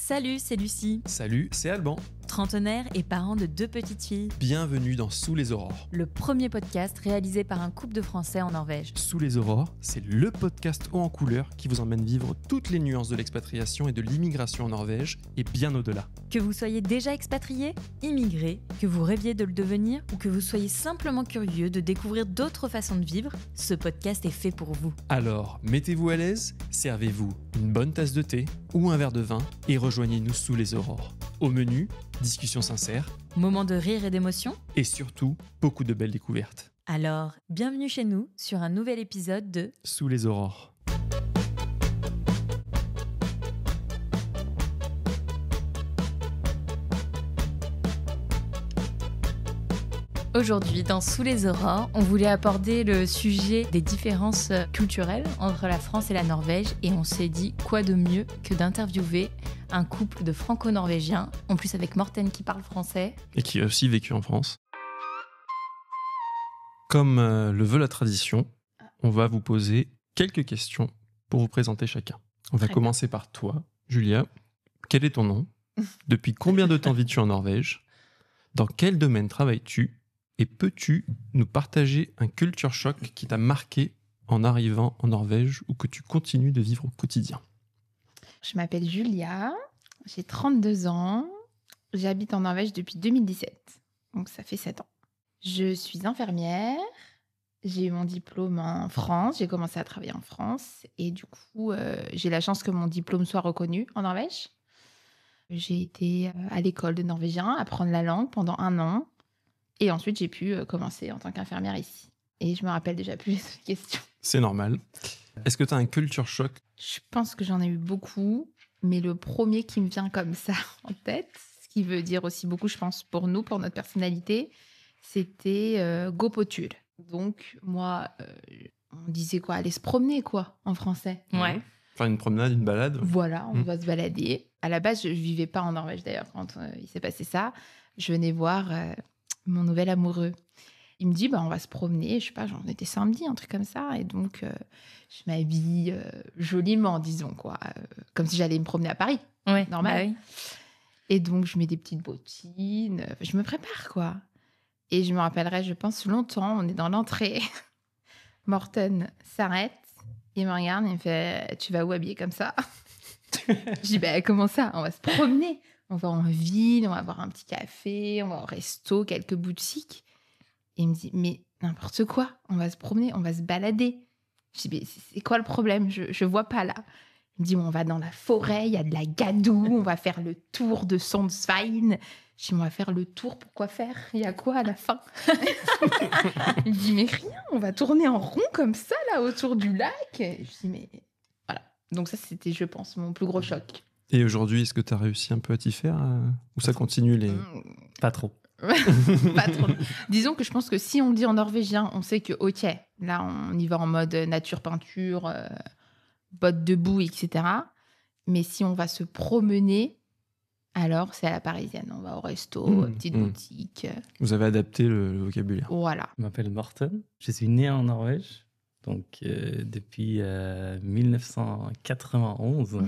Salut, c'est Lucie, Salut, c'est Alban. trentenaire et parent de 2 petites filles. Bienvenue dans Sous les aurores. Le premier podcast réalisé par un couple de Français en Norvège. Sous les aurores, c'est le podcast haut en couleur qui vous emmène vivre toutes les nuances de l'expatriation et de l'immigration en Norvège et bien au-delà. Que vous soyez déjà expatrié, immigré, que vous rêviez de le devenir ou que vous soyez simplement curieux de découvrir d'autres façons de vivre, ce podcast est fait pour vous. Alors, mettez-vous à l'aise, servez-vous une bonne tasse de thé ou un verre de vin et rejoignez-nous sous les aurores. Au menu, discussion sincère Moment de rire et d'émotion? et surtout, beaucoup de belles découvertes. Alors, bienvenue chez nous sur un nouvel épisode de Sous les aurores. Aujourd'hui, dans Sous les aurores, on voulait aborder le sujet des différences culturelles entre la France et la Norvège et on s'est dit quoi de mieux que d'interviewer un couple de franco-norvégiens, en plus avec Morten qui parle français. Et qui a aussi vécu en France. Comme le veut la tradition, on va vous poser quelques questions pour vous présenter chacun. On va Très commencer par toi, Julia. Quel est ton nom? Depuis combien de temps vis-tu en Norvège? Dans quel domaine travailles-tu? Et peux-tu nous partager un culture shock qui t'a marqué en arrivant en Norvège ou que tu continues de vivre au quotidien? Je m'appelle Julia, j'ai 32 ans, j'habite en Norvège depuis 2017, donc ça fait 7 ans. Je suis infirmière, j'ai eu mon diplôme en France, j'ai commencé à travailler en France et du coup, j'ai la chance que mon diplôme soit reconnu en Norvège. J'ai été à l'école de norvégien, apprendre la langue pendant 1 an et ensuite j'ai pu commencer en tant qu'infirmière ici. Et je me rappelle déjà plus les autres questions. C'est normal. Est-ce que tu as un culture shock? Je pense que j'en ai eu beaucoup, mais le premier qui me vient comme ça en tête, ce qui veut dire aussi beaucoup, je pense, pour nous, pour notre personnalité, c'était go på tur. Donc, moi, on disait quoi? Aller se promener, quoi, en français. Ouais. Faire une promenade, une balade? Voilà, on va se balader. À la base, je ne vivais pas en Norvège, d'ailleurs, quand il s'est passé ça. Je venais voir mon nouvel amoureux. Il me dit, on va se promener. Je sais pas, j'en étais samedi, un truc comme ça. Et donc, je m'habille joliment, disons, quoi. Comme si j'allais me promener à Paris. Ouais, Normal. bah oui. Et donc, je mets des petites bottines. Je me prépare, quoi. Et je me rappellerai, je pense, longtemps, on est dans l'entrée. Morten s'arrête. Il me regarde et il me fait, tu vas où habillée comme ça? Je dis, comment ça? On va se promener. On va en ville, on va boire un petit café, on va au resto, quelques boutiques. Et il me dit, mais n'importe quoi, on va se promener, on va se balader. Je dis, mais c'est quoi le problème? Je vois pas là. Il me dit, on va dans la forêt, il y a de la gadoue, on va faire le tour de Sondsveien. Je dis, on va faire le tour, pourquoi faire? Il y a quoi à la fin? Il me dit, mais rien, on va tourner en rond comme ça, là, autour du lac. Et je dis, mais voilà. Donc ça, c'était, je pense, mon plus gros choc. Et aujourd'hui, est-ce que tu as réussi un peu à t'y faire ou ça continue les... Pas trop. Pas trop. Disons que je pense que si on le dit en norvégien, on sait que, ok, là, on y va en mode nature, peinture, bottes debout, etc. Mais si on va se promener, alors c'est à la parisienne. On va au resto, petite boutique. Vous avez adapté le vocabulaire. Voilà. Je m'appelle Morten. Je suis né en Norvège, donc depuis 1991.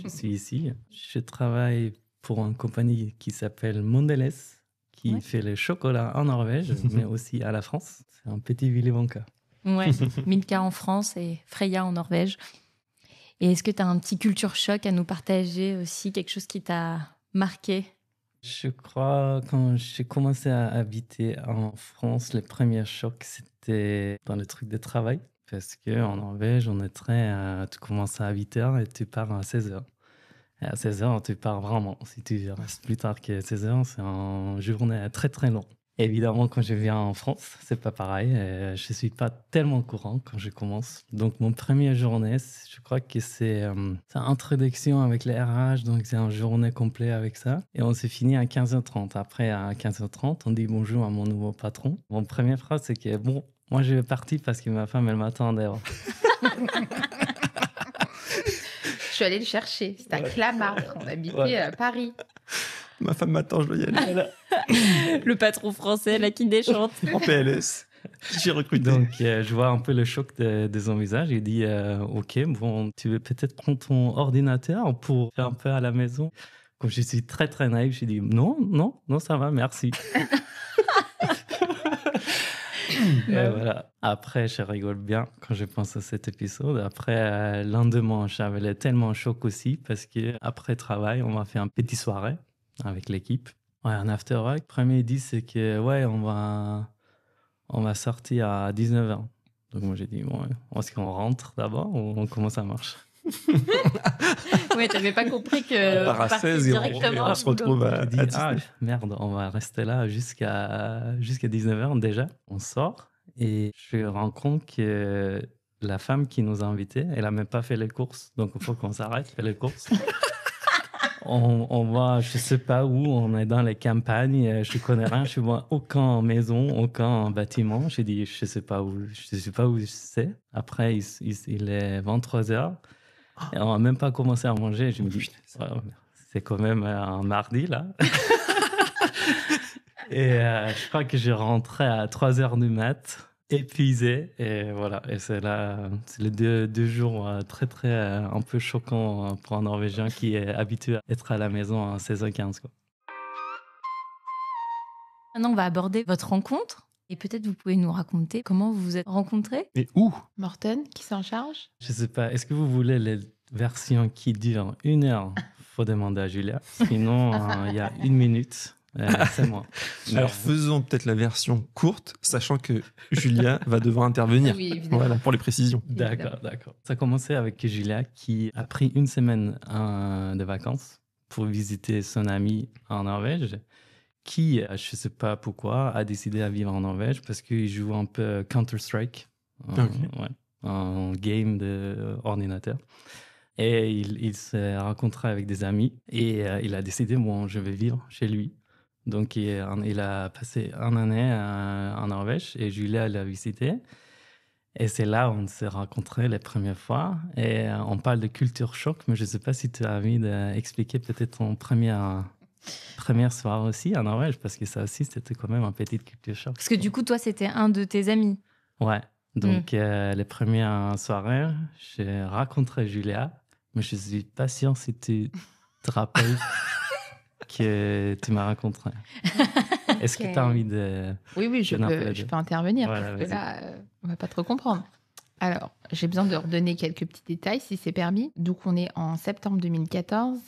Je suis ici. Je travaille pour une compagnie qui s'appelle Mondelez, qui fait le chocolat en Norvège, mais aussi à la France. C'est un petit Willy Wonka. Ouais, Milka en France et Freya en Norvège. Et est-ce que tu as un petit culture choc à nous partager aussi, quelque chose qui t'a marqué? Je crois quand j'ai commencé à habiter en France, le premier choc, c'était dans le truc de travail. Parce qu'en Norvège, on est tu commences à 8h et tu pars à 16h. Et à 16h, tu pars vraiment. Si tu restes plus tard que 16h, c'est une journée très très longue. Évidemment, quand je viens en France, c'est pas pareil. Je suis pas tellement courant quand je commence. Donc, mon première journée, je crois que c'est une introduction avec les RH. Donc, c'est une journée complète avec ça. Et on s'est fini à 15h30. Après, à 15h30, on dit bonjour à mon nouveau patron. Mon première phrase, c'est que bon, moi, je vais partir parce que ma femme, elle m'attend dehors. Je suis allée le chercher. C'était à Clamart. On habitait à Paris. Ma femme m'attend, je dois y aller. Le patron français, là, qui déchante. En PLS. J'ai recruté. Donc, je vois un peu le choc de son visage. Il dit ok, bon, tu veux peut-être prendre ton ordinateur pour faire un peu à la maison. Comme je suis très, très naïf, je dis non, ça va, merci. Et voilà. Après, je rigole bien quand je pense à cet épisode. Après, le lendemain, j'avais tellement choc aussi parce qu'après travail, on m'a fait un petit soirée avec l'équipe. Ouais, un after work. Premier dit, c'est que ouais, on va sortir à 19h. Donc moi, j'ai dit, ouais, est-ce qu'on rentre d'abord ou comment ça marche? Ouais, t'avais pas compris que On part à 16 et directement. on se retrouve à J'ai dit, 19. merde, on va rester là jusqu'à 19h déjà. On sort et je me rends compte que la femme qui nous a invités, elle a même pas fait les courses. Donc il faut qu'on s'arrête, faire les courses. On va, je sais pas où, on est dans les campagnes, je connais rien, je vois aucune maison, aucun bâtiment. J'ai dit, je sais pas où c'est. Après, il est 23h. Et on n'a même pas commencé à manger. Je me dis, ouais, c'est quand même un mardi, là. Et je crois que je rentrais à 3h du mat, épuisé. Et voilà. Et c'est là, c'est les deux jours très, très un peu choquants pour un Norvégien qui est habitué à être à la maison à 16h15, quoi. Maintenant, on va aborder votre rencontre. Et peut-être vous pouvez nous raconter comment vous vous êtes rencontrés. Et où? Morten, qui s'en charge? Je sais pas, est-ce que vous voulez les versions qui durent 1 heure? Faut demander à Julia. Sinon, il y a 1 minute. C'est moi. Alors faisons peut-être la version courte, sachant que Julia va devoir intervenir. Oui, évidemment. Voilà, pour les précisions. D'accord. Ça a commencé avec Julia qui a pris 1 semaine de vacances pour visiter son ami en Norvège, qui, je sais pas pourquoi, a décidé à vivre en Norvège parce qu'il joue un peu Counter-Strike, un game d'ordinateur. Et il s'est rencontré avec des amis et il a décidé, bon, je vais vivre chez lui. Donc, il a passé 1 année en Norvège et Julia l'a visité. Et c'est là où on s'est rencontrés les premières fois. Et on parle de culture choc, mais je ne sais pas si tu as envie d'expliquer peut-être ton première soirée aussi en Norvège, parce que ça aussi, c'était quand même un petit culture choc. Parce que du coup, toi, c'était un de tes amis. Ouais. Donc, les premières soirées, j'ai rencontré Julia, mais je ne suis pas sûr si tu te rappelles que tu m'as rencontré. Est-ce que tu as envie de... Oui, je peux intervenir. Voilà, parce que vas-y. là, on va pas trop comprendre. Alors, j'ai besoin de redonner quelques petits détails, si c'est permis. Donc, on est en septembre 2014.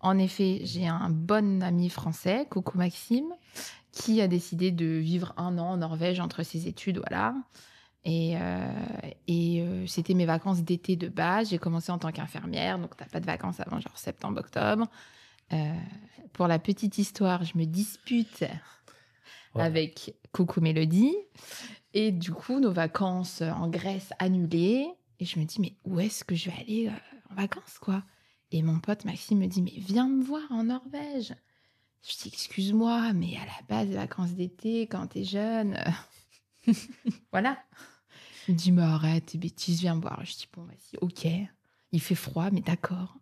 En effet, j'ai un bon ami français, Coco Maxime, qui a décidé de vivre 1 an en Norvège entre ses études, voilà. Et c'était mes vacances d'été de base. J'ai commencé en tant qu'infirmière, donc t'as pas de vacances avant genre septembre, octobre. Pour la petite histoire, je me dispute avec Coco Mélodie. Et du coup, nos vacances en Grèce annulées. Et je me dis, mais où est-ce que je vais aller en vacances, quoi? Et mon pote Maxime me dit, mais viens me voir en Norvège. Je dis, excuse-moi, mais à la base, les vacances d'été, quand t'es jeune... voilà. Il me dit, mais arrête, tes bêtises, viens me voir. Je dis, bon, vas-y, ok. Il fait froid, mais d'accord.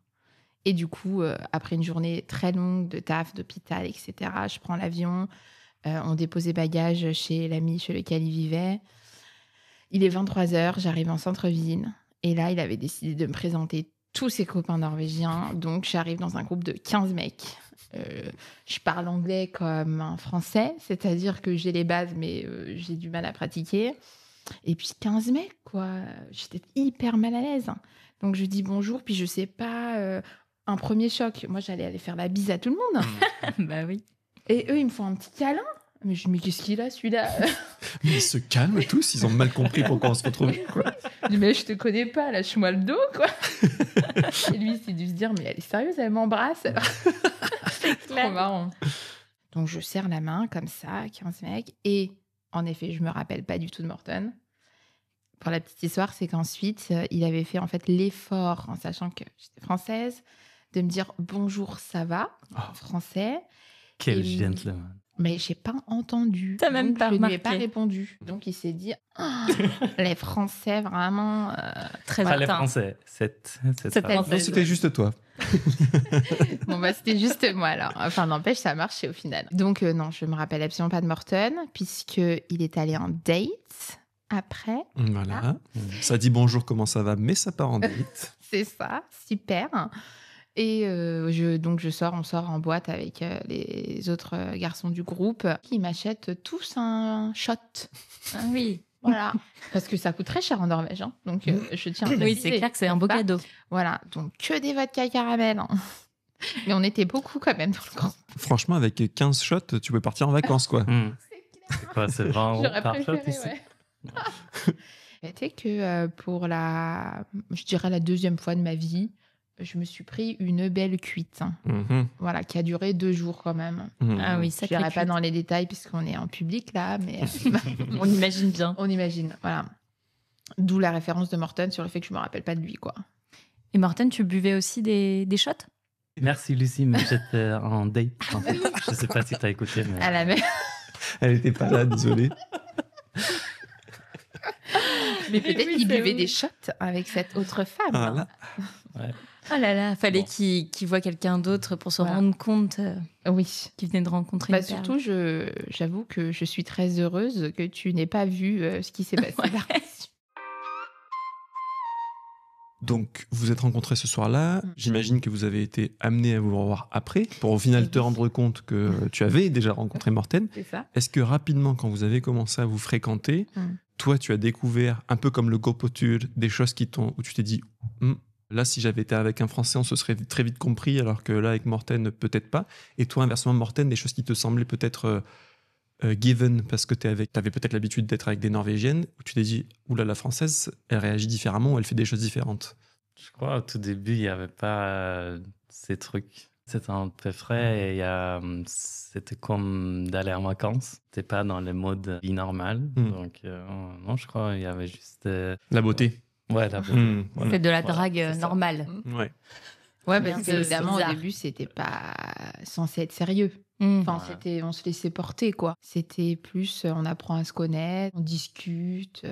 Et du coup, après une journée très longue de taf, d'hôpital, etc., je prends l'avion. On dépose les bagages chez l'ami chez lequel il vivait. Il est 23h, j'arrive en centre-ville. Et là, il avait décidé de me présenter tous ses copains norvégiens. Donc, j'arrive dans un groupe de 15 mecs. Je parle anglais comme un français, c'est-à-dire que j'ai les bases, mais j'ai du mal à pratiquer. Et puis 15 mecs, quoi. J'étais hyper mal à l'aise. Donc, je dis bonjour, puis je sais pas... un premier choc. Moi, j'allais aller faire la bise à tout le monde. Bah oui. Et eux, ils me font un petit câlin. Mais je dis, mais qu'est-ce qu'il a, celui-là? Mais ils se calment tous, ils ont mal compris pourquoi on se retrouvait. Quoi. Je dis, mais je te connais pas, lâche-moi le dos, quoi. Et lui, il s'est dû se dire, mais elle est sérieuse, elle m'embrasse. C'est trop marrant. Donc, je serre la main, comme ça, 15 mecs. Et en effet, je me rappelle pas du tout de Morten. Pour la petite histoire, c'est qu'ensuite, il avait fait en fait l'effort, en sachant que j'étais française, de me dire bonjour, ça va, en français. Quel Et- gentleman. Mais j'ai pas entendu. T'as même Donc, pas je ne lui ai pas remarqué. répondu. Donc il s'est dit Ah, les Français vraiment. Très Pas les atteint. Français, cette Cette femme. Française. Non, c'était juste toi. Bon bah c'était juste moi alors. Enfin n'empêche ça a marché au final. Donc non, je me rappelle absolument pas de Morten puisque il est allé en date après. Voilà. Ça dit bonjour, comment ça va, mais ça part en date. C'est ça, super. Et donc on sort en boîte avec les autres garçons du groupe qui m'achètent tous un shot. Ah oui. Voilà. Parce que ça coûte très cher en Norvège. Hein. Donc je tiens à Oui, préciser, c'est clair que c'est un beau n'est-ce pas cadeau. Voilà. Donc que des vodka caramel. Hein. Mais on était beaucoup quand même dans le groupe. Franchement, avec 15 shots, tu peux partir en vacances, quoi. C'est quoi, c'est 20 euros J'aurais par shot préféré, ici? ouais. Tu sais que pour je dirais la deuxième fois de ma vie, je me suis pris une belle cuite. Hein. Mhm. Voilà, qui a duré 2 jours quand même. Mhm. Ah oui, Je sacré n'irai pas cuite. dans les détails puisqu'on est en public là, mais On imagine bien. on imagine. Voilà. D'où la référence de Morten sur le fait que je me rappelle pas de lui, quoi. Et Morten, tu buvais aussi des shots? Merci Lucie, mais j'étais en date. En fait. Je sais pas si tu as écouté. Mais... À la même. Elle était pas là, désolé. Mais peut-être oui, qu'il c'est buvait oui. des shots avec cette autre femme. Voilà. Oh là là, fallait Bon. qu'il voit quelqu'un d'autre pour se Voilà. rendre compte Oui. qu'il venait de rencontrer Bah, une perle. surtout, j'avoue que je suis très heureuse que tu n'aies pas vu ce qui s'est passé Ouais. par la suite. Donc, vous êtes rencontrés ce soir-là. Mm. J'imagine que vous avez été amené à vous revoir après pour au final te Oui. rendre compte que tu avais déjà rencontré Morten. C'est ça. Est-ce que rapidement, quand vous avez commencé à vous fréquenter, Mm. toi, tu as découvert, un peu comme le go-potur, des choses où tu t'es dit, là, si j'avais été avec un Français, on se serait très vite compris, alors que là, avec Morten, peut-être pas. Et toi, inversement, Morten, des choses qui te semblaient peut-être given, parce que tu avais peut-être l'habitude d'être avec des Norvégiennes, où tu t'es dit, oula, la Française, elle réagit différemment, ou elle fait des choses différentes. Je crois au tout début, il n'y avait pas ces trucs. C'était un peu frais et c'était comme d'aller en vacances. C'était pas dans le mode vie normale. Donc, non, je crois qu'il y avait juste. La beauté. Ouais, la beauté. Voilà. C'est de la Voilà, drague c'est ça. normale. Ouais. Ouais, Bien parce sûr, qu'évidemment, c'est au bizarre. début, c'était pas censé être sérieux. Mm. Enfin, Ouais. on se laissait porter, quoi. C'était plus, on apprend à se connaître, on discute.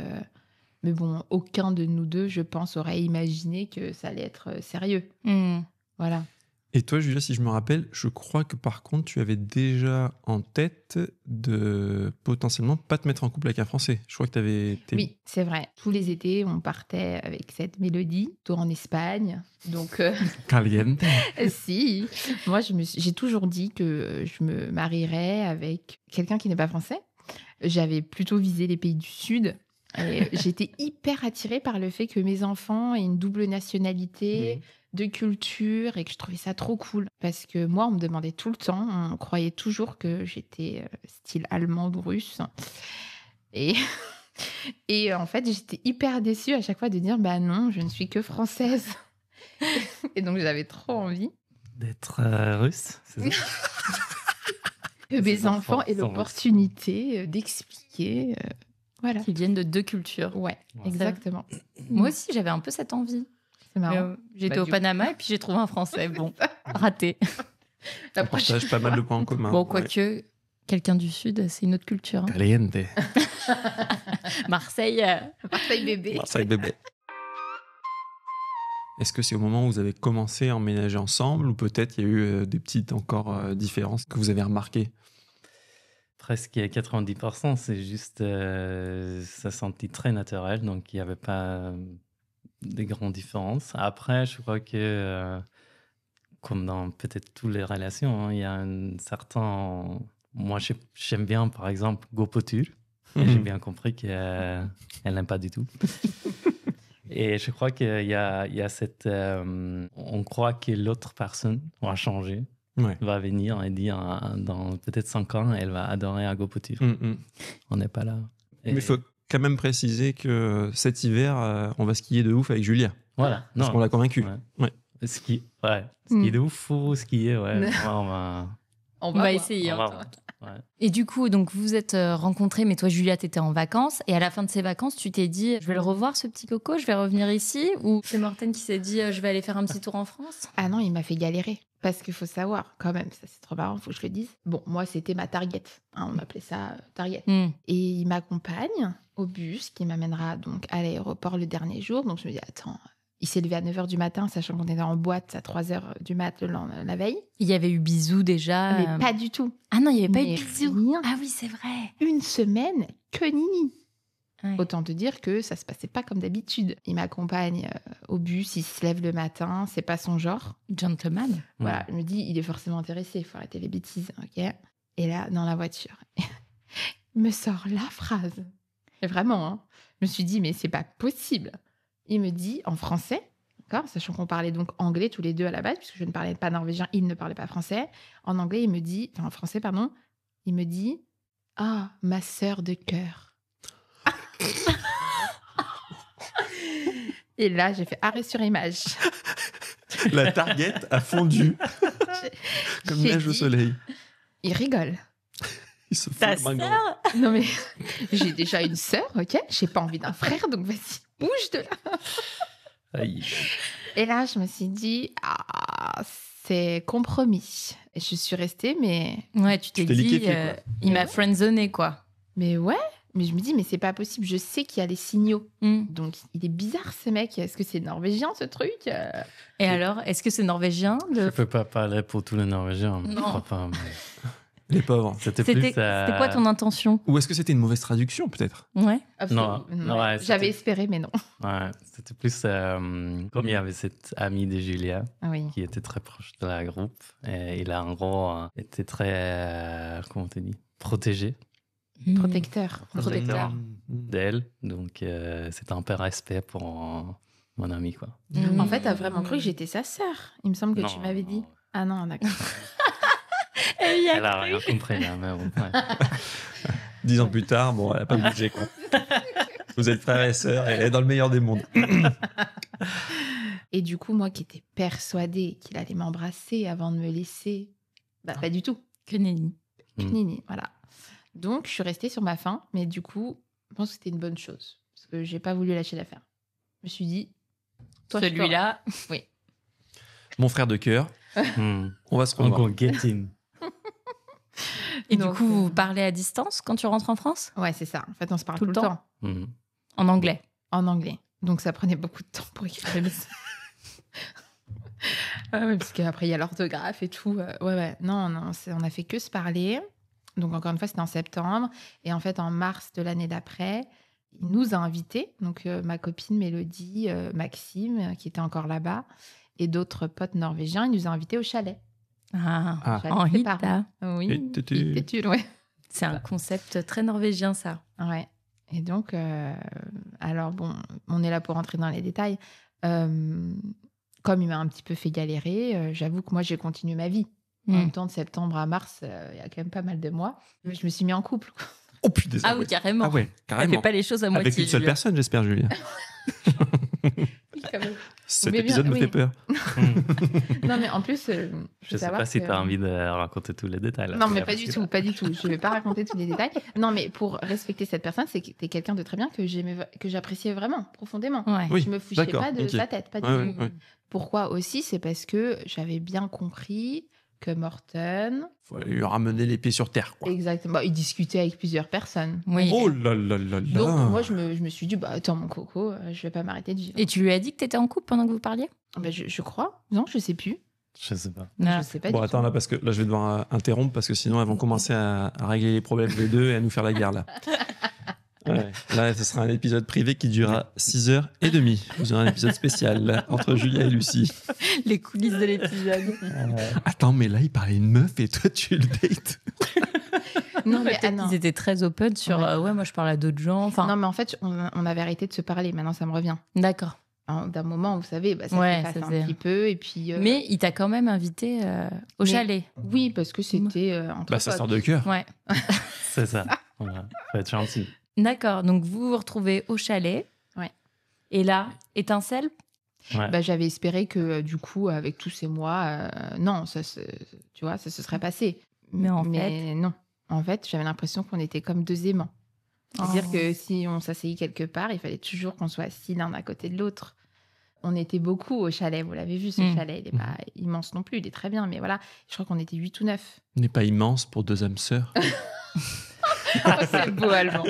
Mais bon, aucun de nous deux, je pense, aurait imaginé que ça allait être sérieux. Mm. Voilà. Et toi, Julia, si je me rappelle, je crois que par contre, tu avais déjà en tête de potentiellement pas te mettre en couple avec un Français. Je crois que tu avais. Oui, c'est vrai. Tous les étés, on partait avec cette mélodie, tour en Espagne. Donc, Caliente. si, moi, j'ai toujours dit que je me marierais avec quelqu'un qui n'est pas français. J'avais plutôt visé les pays du Sud. Et j'étais hyper attirée par le fait que mes enfants aient une double nationalité, de culture, et que je trouvais ça trop cool. Parce que moi, on me demandait tout le temps, on croyait toujours que j'étais style allemande ou russe. Et, et en fait, j'étais hyper déçue à chaque fois de dire, bah non, je ne suis que française. Et donc, j'avais trop envie D'être russe, c'est ça? que mes Ces enfants enfants aient sont l'opportunité d'expliquer. Voilà. Qui viennent de deux cultures. Ouais, Ouais. exactement. Moi aussi, j'avais un peu cette envie. C'est Mais, marrant. j'étais Bah, au du Panama et puis j'ai trouvé un Français. Bon, raté. La On prochaine partage pas mal de points en commun. Bon, Ouais. quoique, quelqu'un du Sud, c'est une autre culture. hein. Caliente. Marseille, Marseille bébé. Marseille bébé. Est-ce que c'est au moment où vous avez commencé à emménager ensemble ou peut-être il y a eu des petites encore différences que vous avez remarquées? Presque 90%, c'est juste. Ça sentit très naturel, donc il n'y avait pas de grandes différences. Après, je crois que, comme dans peut-être toutes les relations, hein, il y a un certain. Moi, j'aime bien, par exemple, go-potur. Et j'ai bien compris qu'elle n'aime pas du tout. Et je crois qu'il y a cette. On croit que l'autre personne va changer, Ouais. va venir et dire dans peut-être 5 ans, elle va adorer un go-potur. Mm. On n'est pas là. Et Mais il faut quand même préciser que cet hiver, on va skier de ouf avec Julia. Voilà. Parce qu'on l'a convaincu. Ouais. Ouais. Skier de ouf, faut skier, ouais. On va on va voir. essayer. on va hein. voir. Ouais. Et du coup, donc vous vous êtes rencontrés, mais toi, Julia, t'étais en vacances. Et à la fin de ces vacances, tu t'es dit, je vais le revoir, ce petit coco, je vais revenir ici. Ou c'est Morten qui s'est dit, je vais aller faire un petit tour en France. Ah non, il m'a fait galérer. Parce qu'il faut savoir, quand même, ça c'est trop marrant, faut que je le dise. Bon, moi, c'était ma target. Hein, on appelait ça target. Et il m'accompagne au bus qui m'amènera donc à l'aéroport le dernier jour. Donc je me dis, attends, il s'est levé à 9h du matin, sachant qu'on était en boîte à 3h du mat la veille. Il y avait eu bisous déjà. Mais pas du tout. Ah non, il n'y avait pas Mais eu de bisous. rien. Ah oui, c'est vrai. Une semaine, que nini. Ouais. Autant te dire que ça se passait pas comme d'habitude. Il m'accompagne au bus, il se lève le matin, c'est pas son genre. Gentleman. Voilà, je me dis, il est forcément intéressé, il faut arrêter les bêtises, ok. Et là, dans la voiture, il me sort la phrase. Et vraiment, hein, je me suis dit, mais c'est pas possible. Il me dit en français, d'accord, sachant qu'on parlait donc anglais tous les deux à la base, puisque je ne parlais pas norvégien, il ne parlait pas français. En anglais, il me dit, enfin en français, pardon, il me dit, ah, ma sœur de cœur. Et là, j'ai fait arrêt sur image. La target a fondu comme J'ai neige au dit, soleil. il rigole. Il se fout Ta le main sœur. Non mais j'ai déjà une sœur, ok. J'ai pas envie d'un frère, donc vas-y, bouge de là. Aïe. Et là, je me suis dit, ah, c'est compromis. Et je suis restée, mais Ouais, tu t'es t'es dit, liquéfié, quoi. il m'a friendzoné, quoi. ouais. Mais je me dis, mais c'est pas possible. Je sais qu'il y a les signaux. Mm. Donc il est bizarre ce mec. Est-ce que c'est norvégien ce truc? Et alors, est-ce que c'est norvégien Je peux pas parler pour tous les Norvégiens. Non. Je crois pas, mais Les pauvres. C'était C'était plus. quoi ton intention? Ou est-ce que c'était une mauvaise traduction, peut-être? Ouais. Absolument. Non, ouais, J'avais c'était- espéré, mais non. Ouais, c'était plus comme il y avait cette amie de Julia Ah oui. qui était très proche de la groupe et il a en gros été très comment on dit protégé Protecteur. Protecteur. d'elle, donc c'était un peu respect pour mon ami quoi. Mm. En fait, t'as vraiment cru que j'étais sa sœur. Il me semble que Non, tu m'avais dit. non. Ah non, d'accord. Elle a rien compris là, mais bon, ouais. 10 ans plus tard, bon, elle a pas bougé, quoi. Vous êtes frères et sœurs, et elle est dans le meilleur des mondes. Et du coup, moi qui étais persuadée qu'il allait m'embrasser avant de me laisser, bah pas du tout. Que nenni. Mm. Nini, voilà. Donc, je suis restée sur ma faim, mais du coup, je pense que c'était une bonne chose. Parce que j'ai pas voulu lâcher l'affaire. Je me suis dit, toi, Celui-là. Mon frère de cœur, Hmm. on va se On revoir. go get in. Et Donc, du coup, vous parlez à distance quand tu rentres en France? Ouais, c'est ça. En fait, on se parle Tout tout, le le temps temps. Hmm. En anglais. En anglais. Donc, ça prenait beaucoup de temps pour écrire les messages. Ouais, parce qu'après, il y a l'orthographe et tout. Ouais. Non, on a fait que se parler. Donc, encore une fois, c'était en septembre. Et en fait, en mars de l'année d'après, il nous a invités. Donc, ma copine Mélodie, Maxime, qui était encore là-bas, et d'autres potes norvégiens, il nous a invités au chalet. Ah, Chalet en de ses Hita. parents. Oui, Hitetul. Hitetul, ouais. C'est un concept très norvégien, ça. Ouais. Et donc, alors bon, on est là pour rentrer dans les détails. Comme il m'a un petit peu fait galérer, j'avoue que moi, j'ai continué ma vie. En même temps, de septembre à mars, il y a quand même pas mal de mois. Je me suis mis en couple, quoi. Oh putain. Ah oui, carrément. Ah ouais, Elle carrément. fait pas les choses à Avec moitié. une seule Julia. personne, j'espère, Julien. Oui, quand même. Cet Mais bien, épisode me oui. fait peur. Non, mais en plus, Je sais pas si tu as envie de raconter tous les détails. là. Non, mais Parce pas du que- tout, pas du tout. Je vais pas raconter tous les détails. Non, mais pour respecter cette personne, c'est que t'es quelqu'un de très bien que j'appréciais vraiment, profondément. Ouais. Oui, Je me fichais d'accord, pas de ok. sa tête, pas du Ouais, tout. ouais. Pourquoi aussi? C'est parce que j'avais bien compris que Morten, Faut lui ramener les pieds sur terre, quoi. exactement, bah, il discutait avec plusieurs personnes. Oui. Oh là là là là. Donc moi, je me suis dit, bah attends mon coco, je vais pas m'arrêter de vivre. Et tu lui as dit que tu étais en couple pendant que vous parliez? Bah, je crois. Non, je sais plus. Je sais pas. Je sais pas Bon, du attends, tout. là, parce que là, je vais devoir interrompre parce que sinon, elles vont commencer à régler les problèmes les deux et à nous faire la guerre, là. Ouais. Là, ce sera un épisode privé qui durera 6h30. Vous aurez un épisode spécial là, entre Julia et Lucie. Les coulisses de l'épisode. Attends, mais là, il parlait une meuf et toi, tu le dates. Non, mais ah, non. Ils étaient très open sur Ouais. ouais, moi je parle à d'autres gens. Enfin, Non, mais en fait, on avait arrêté de se parler. Maintenant, ça me revient. d'accord. D'un moment, vous savez, bah, ça Ouais, s'est ça passé faisait- un petit peu. Et puis, Mais il t'a quand même invité au Mais- chalet. oui, parce que c'était entre Bah, sa potes. sœur de cœur. Ouais. C'est ça. Voilà. Faut être gentil. D'accord. Donc vous vous retrouvez au chalet. Ouais. Et là, étincelle. Ouais. Bah, j'avais espéré que du coup, avec tous ces mois, non, tu vois, ça se serait passé. Mais en non. en fait, j'avais l'impression qu'on était comme 2 aimants. C'est-à-dire Oh. que si on s'asseyait quelque part, il fallait toujours qu'on soit assis l'un à côté de l'autre. On était beaucoup au chalet, vous l'avez vu, ce chalet. Il n'est pas immense non plus, il est très bien, mais voilà, je crois qu'on était 8 ou 9. N'est pas immense pour 2 âmes sœurs. Oh, c'est beau, Alban.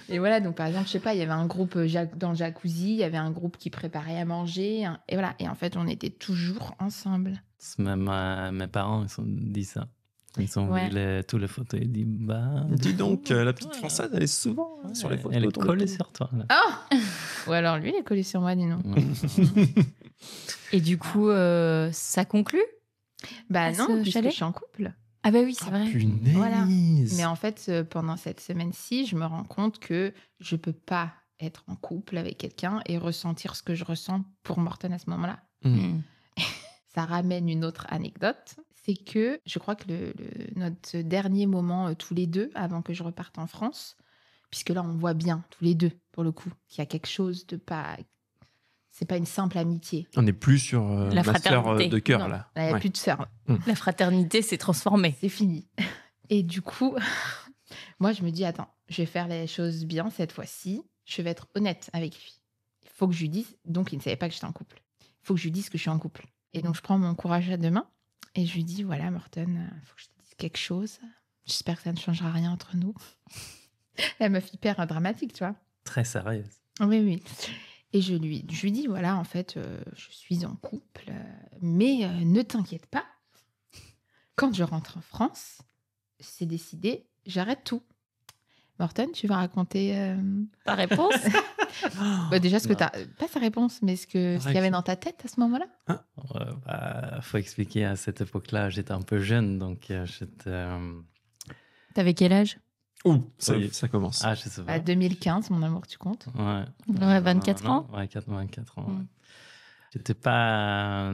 Et voilà, donc par exemple, je sais pas, il y avait un groupe dans le jacuzzi, il y avait un groupe qui préparait à manger, et voilà. Et en fait, on était toujours ensemble. Même mes parents, ils ont dit ça. Ils ont Ouais. vu tous les photos et dit Dis donc, la petite Française, elle est souvent sur les photos. Elle est autour de collée toi. sur toi. Là. Oh Ou alors lui, il est collé sur moi, dis non. Et du coup, ça conclut? Bah À non, ce puisque chalet je suis en couple. Ah bah oui, c'est vrai. Punaise. Voilà. Mais en fait, pendant cette semaine-ci, je me rends compte que je peux pas être en couple avec quelqu'un et ressentir ce que je ressens pour Morten à ce moment-là. Mm. Ça ramène une autre anecdote. C'est que je crois que notre dernier moment tous les deux, avant que je reparte en France, puisque là, on voit bien, tous les deux, pour le coup, qu'il y a quelque chose de pas... C'est pas une simple amitié. On n'est plus sur La ma sœur fraternité. de cœur, Non, là. il n'y a Ouais. plus de sœur. La fraternité s'est transformée. C'est fini. Et du coup, moi, je me dis, attends, je vais faire les choses bien cette fois-ci. Je vais être honnête avec lui. Il faut que je lui dise. Donc, il ne savait pas que j'étais en couple. Il faut que je lui dise que je suis en couple. Et donc, je prends mon courage à deux mains et je lui dis, voilà, Morten, il faut que je te dise quelque chose. J'espère que ça ne changera rien entre nous. La meuf hyper dramatique, tu vois. Très sérieuse. Oui, oui. Et je lui dis, voilà, en fait, je suis en couple, mais ne t'inquiète pas. Quand je rentre en France, c'est décidé, j'arrête tout. Morten, tu vas raconter Ta réponse? déjà ce que Non. tu as... Pas sa réponse, mais ce qu'il y avait dans ta tête à ce moment-là. Faut expliquer, à cette époque-là, j'étais un peu jeune, donc j'étais... T'avais quel âge? Ouh, ça, Oui. ça commence. Ah, je sais pas. À 2015, mon amour, tu comptes? Ouais. Ouais, 24 ans? Ouais, 24 ans. Ouais. Mm. J'étais pas...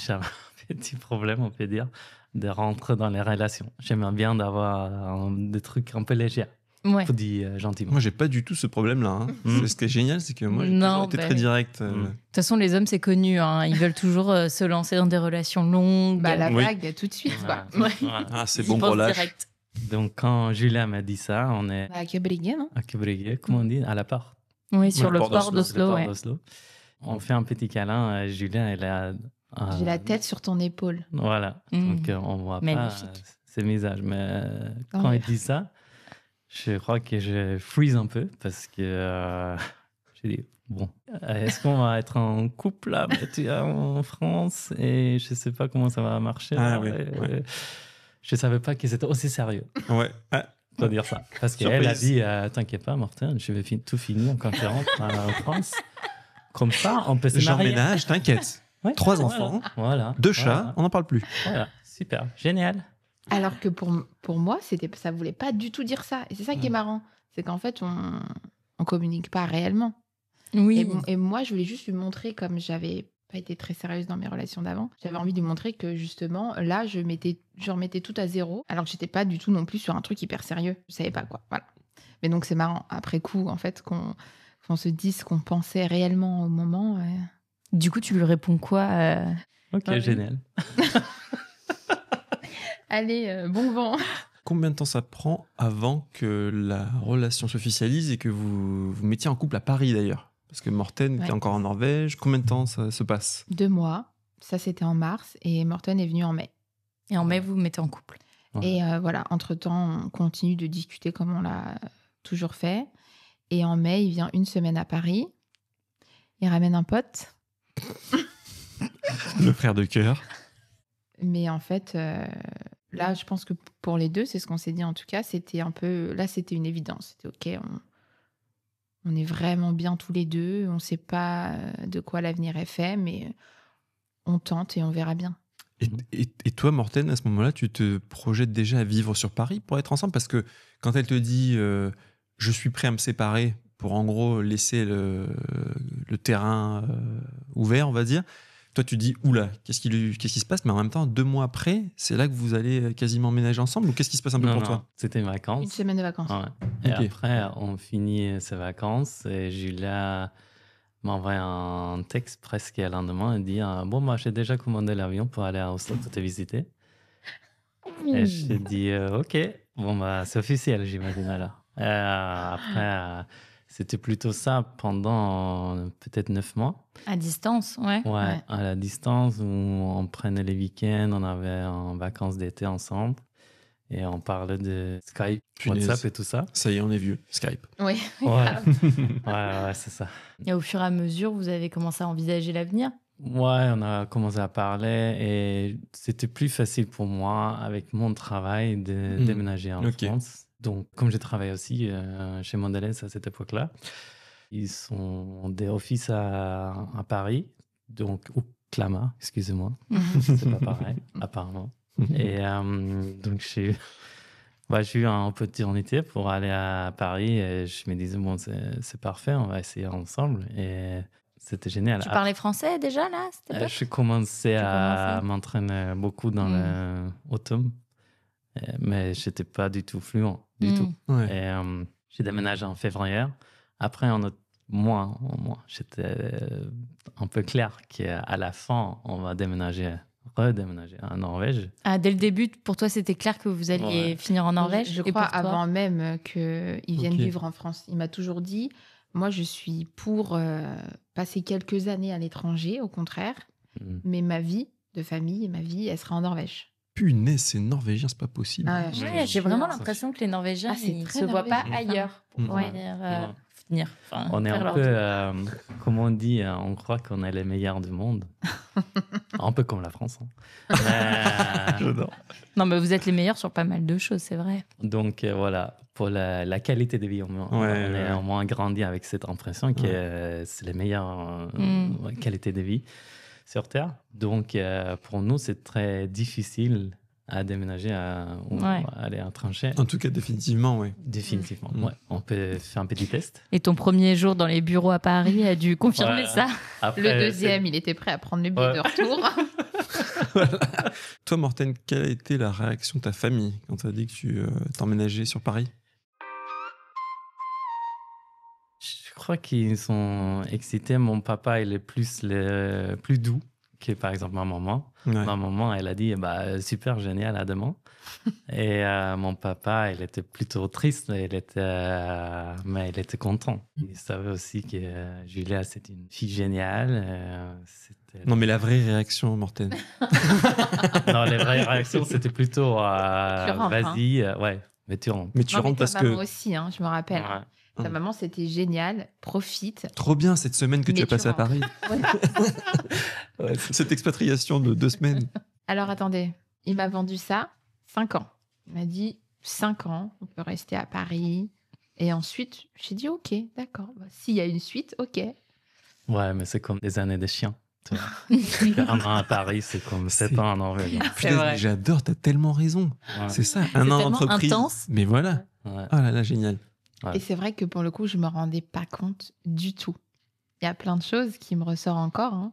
J'avais un petit problème, on peut dire, de rentrer dans les relations. J'aimais bien d'avoir des trucs un peu légers, Ouais. faut dire gentiment. Moi, j'ai pas du tout ce problème-là. Hein. Mm. C'est ce qui est génial, c'est que moi, j'ai Non, toujours été bah très oui. direct. Mm. De toute façon, les hommes, c'est connu. Hein. Ils veulent toujours se lancer dans des relations longues. Bah, la Oui. vague, tout de suite, quoi. Ouais. Ah, c'est Ils bon pour pensent l'âge. direct. Donc, quand Julien m'a dit ça, on est Bah, que briguer, non? à Quebriguet, comment on dit, à la porte. Oui, sur Ouais, le port port d'Oslo. d'Oslo. Le Ouais. port d'Oslo. On fait un petit câlin. Julien, elle a... J'ai la tête sur ton épaule. Voilà. Mm. Donc, on voit Magnifique. pas ses visages. Mais quand Ouais. il dit ça, je crois que je freeze un peu parce que j'ai dit, bon, est-ce qu'on va être en couple là, tu es en France et je sais pas comment ça va marcher. Ah là, oui, et, ouais. Je savais pas que c'était aussi sérieux, Ouais. Ah, pour dire ça. Parce qu'elle a Surprise. dit, t'inquiète pas, Morten, je vais tout finir quand tu rentres en France. Comme ça, on peut se marier. J'emménage, t'inquiète. Ouais, 3 voilà. enfants, Voilà. 2 chats, on n'en parle plus. Voilà. Super. Génial. Alors que pour moi, ça voulait pas du tout dire ça. Et c'est ça qui est marrant. C'est qu'en fait, on communique pas réellement. Oui. Et moi, je voulais juste lui montrer, comme j'avais pas été très sérieuse dans mes relations d'avant, j'avais envie de lui montrer que justement, là, je remettais tout à zéro, alors que j'étais pas du tout non plus sur un truc hyper sérieux. Je savais pas quoi. Voilà. Mais donc, c'est marrant, après coup, en fait, qu'on se dise ce qu'on pensait réellement au moment. Du coup, tu lui réponds quoi Ok, Ouais. génial. Allez, bon vent. Combien de temps ça prend avant que la relation s'officialise et que vous vous mettiez en couple à Paris d'ailleurs? Parce que Morten était Ouais. encore en Norvège. Combien de temps ça se passe? 2 mois. Ça, c'était en mars. Et Morten est venu en mai. Et en mai, vous vous mettez en couple. Ouais. Et voilà, entre-temps, on continue de discuter comme on l'a toujours fait. Et en mai, il vient 1 semaine à Paris. Il ramène un pote. Le frère de cœur. Mais en fait, là, je pense que pour les deux, c'est ce qu'on s'est dit en tout cas, c'était un peu... Là, c'était une évidence. C'était OK, on est vraiment bien tous les deux. On ne sait pas de quoi l'avenir est fait, mais on tente et on verra bien. Et toi, Morten, à ce moment-là, tu te projettes déjà à vivre sur Paris pour être ensemble? Parce que quand elle te dit je suis prêt à me séparer pour en gros laisser le terrain ouvert, on va dire, toi tu dis oula, qu'est-ce qui se passe? Mais en même temps, 2 mois après, c'est là que vous allez quasiment emménager ensemble? Ou qu'est-ce qui se passe un peu pour toi? C'était une 1 vacances. semaine de vacances. Ouais. Et Ok. après, on finit ses vacances et Julia m'envoie un texte presque à lendemain et dit bon, moi, j'ai déjà commandé l'avion pour aller à Oslo pour te visiter. Et j'ai dit, OK, bon, bah, c'est officiel, j'imagine alors. Après, c'était plutôt ça pendant peut-être 9 mois. À distance, ouais. Ouais, à la distance, où on prenait les week-ends, on avait en vacances d'été ensemble. Et on parlait de Skype, Punaise. WhatsApp et tout ça. Ça y est, on est vieux. Skype. Oui. Ouais, ouais, c'est ça. Et au fur et à mesure, vous avez commencé à envisager l'avenir? Ouais, on a commencé à parler et c'était plus facile pour moi avec mon travail de déménager en Ok. France. Donc, comme j'ai travaillé aussi chez Mondelez à cette époque-là, ils ont des offices à Paris, donc ou Clamart, excusez-moi, c'est pas pareil, apparemment. Et donc, j'ai eu une opportunité pour aller à Paris et je me disais, bon, c'est parfait, on va essayer ensemble. Et c'était génial. Tu parlais français déjà, là, à cette époque? Je commençais à commençais. m'entraîner beaucoup dans l'automne, mais je n'étais pas du tout fluent, du tout. Ouais. Et j'ai déménagé en février. Après, en mois, j'étais un peu clair qu'à la fin, on va redéménager en Norvège. Ah, dès le début, pour toi, c'était clair que vous alliez finir en Norvège? Je Et crois pour toi avant même qu'ils viennent Ok. vivre en France. Il m'a toujours dit, moi je suis pour passer quelques années à l'étranger, au contraire, mais ma vie de famille et ma vie, elle sera en Norvège. Punaise, c'est norvégien, c'est pas possible. Ah, je te Ouais, j'ai jure. vraiment l'impression que les Norvégiens, Ah, c'est ils très se voient pas norvégien. ailleurs pour Ouais. venir. Enfin, On est faire un leur peu, tour. comme on dit, on croit qu'on est les meilleurs du monde. Un peu comme la France. Hein. Mais, J'adore. Non, mais vous êtes les meilleurs sur pas mal de choses, c'est vrai. donc voilà, pour la qualité de vie, on est au moins grandi avec cette impression que c'est les meilleures qualités de vie sur Terre. Donc pour nous, c'est très difficile à déménager ou à aller à trancher. En tout cas, définitivement, ouais. Définitivement, ouais. On peut faire un petit test. Et ton premier jour dans les bureaux à Paris a dû confirmer Ouais. ça. Après, Le deuxième, il était prêt à prendre le billet de retour. Toi, Morten, quelle a été la réaction de ta famille quand tu as dit que tu t'emménageais sur Paris? Je crois qu'ils sont excités. Mon papa, il est plus doux que, par exemple, ma maman. Ouais. Ma maman, elle a dit, bah, super, génial, à demain. Et mon papa, il était plutôt triste, mais il était content. Il savait aussi que Julia, c'était une fille géniale. Non, mais la vraie réaction, Morten. Non, les vraies réactions, c'était plutôt rentres, vas-y, ouais, mais tu rentres. Mais tu Non, mais rentres ta parce maman que aussi, hein, je me rappelle. Ouais. Ta maman, c'était génial, profite. trop bien cette semaine que tu Mais as tu passée à rentres. Paris. Ouais. Cette expatriation de 2 semaines. Alors attendez, il m'a vendu ça 5 ans. Il m'a dit 5 ans, on peut rester à Paris. Et ensuite, j'ai dit ok, d'accord. Bah, s'il y a une suite, ok. Ouais, mais c'est comme des années de chiens. Tu vois. 1 an à Paris, c'est comme 7 ans en Norvège. C'est Putain, vrai. j'adore, t'as tellement raison. Ouais. C'est ça, C'est un an tellement d'entreprise. intense. Mais voilà. Ouais. Ah là là, génial. Ouais. Et c'est vrai que pour le coup, je me rendais pas compte du tout. Il y a plein de choses qui me ressortent encore. Hein.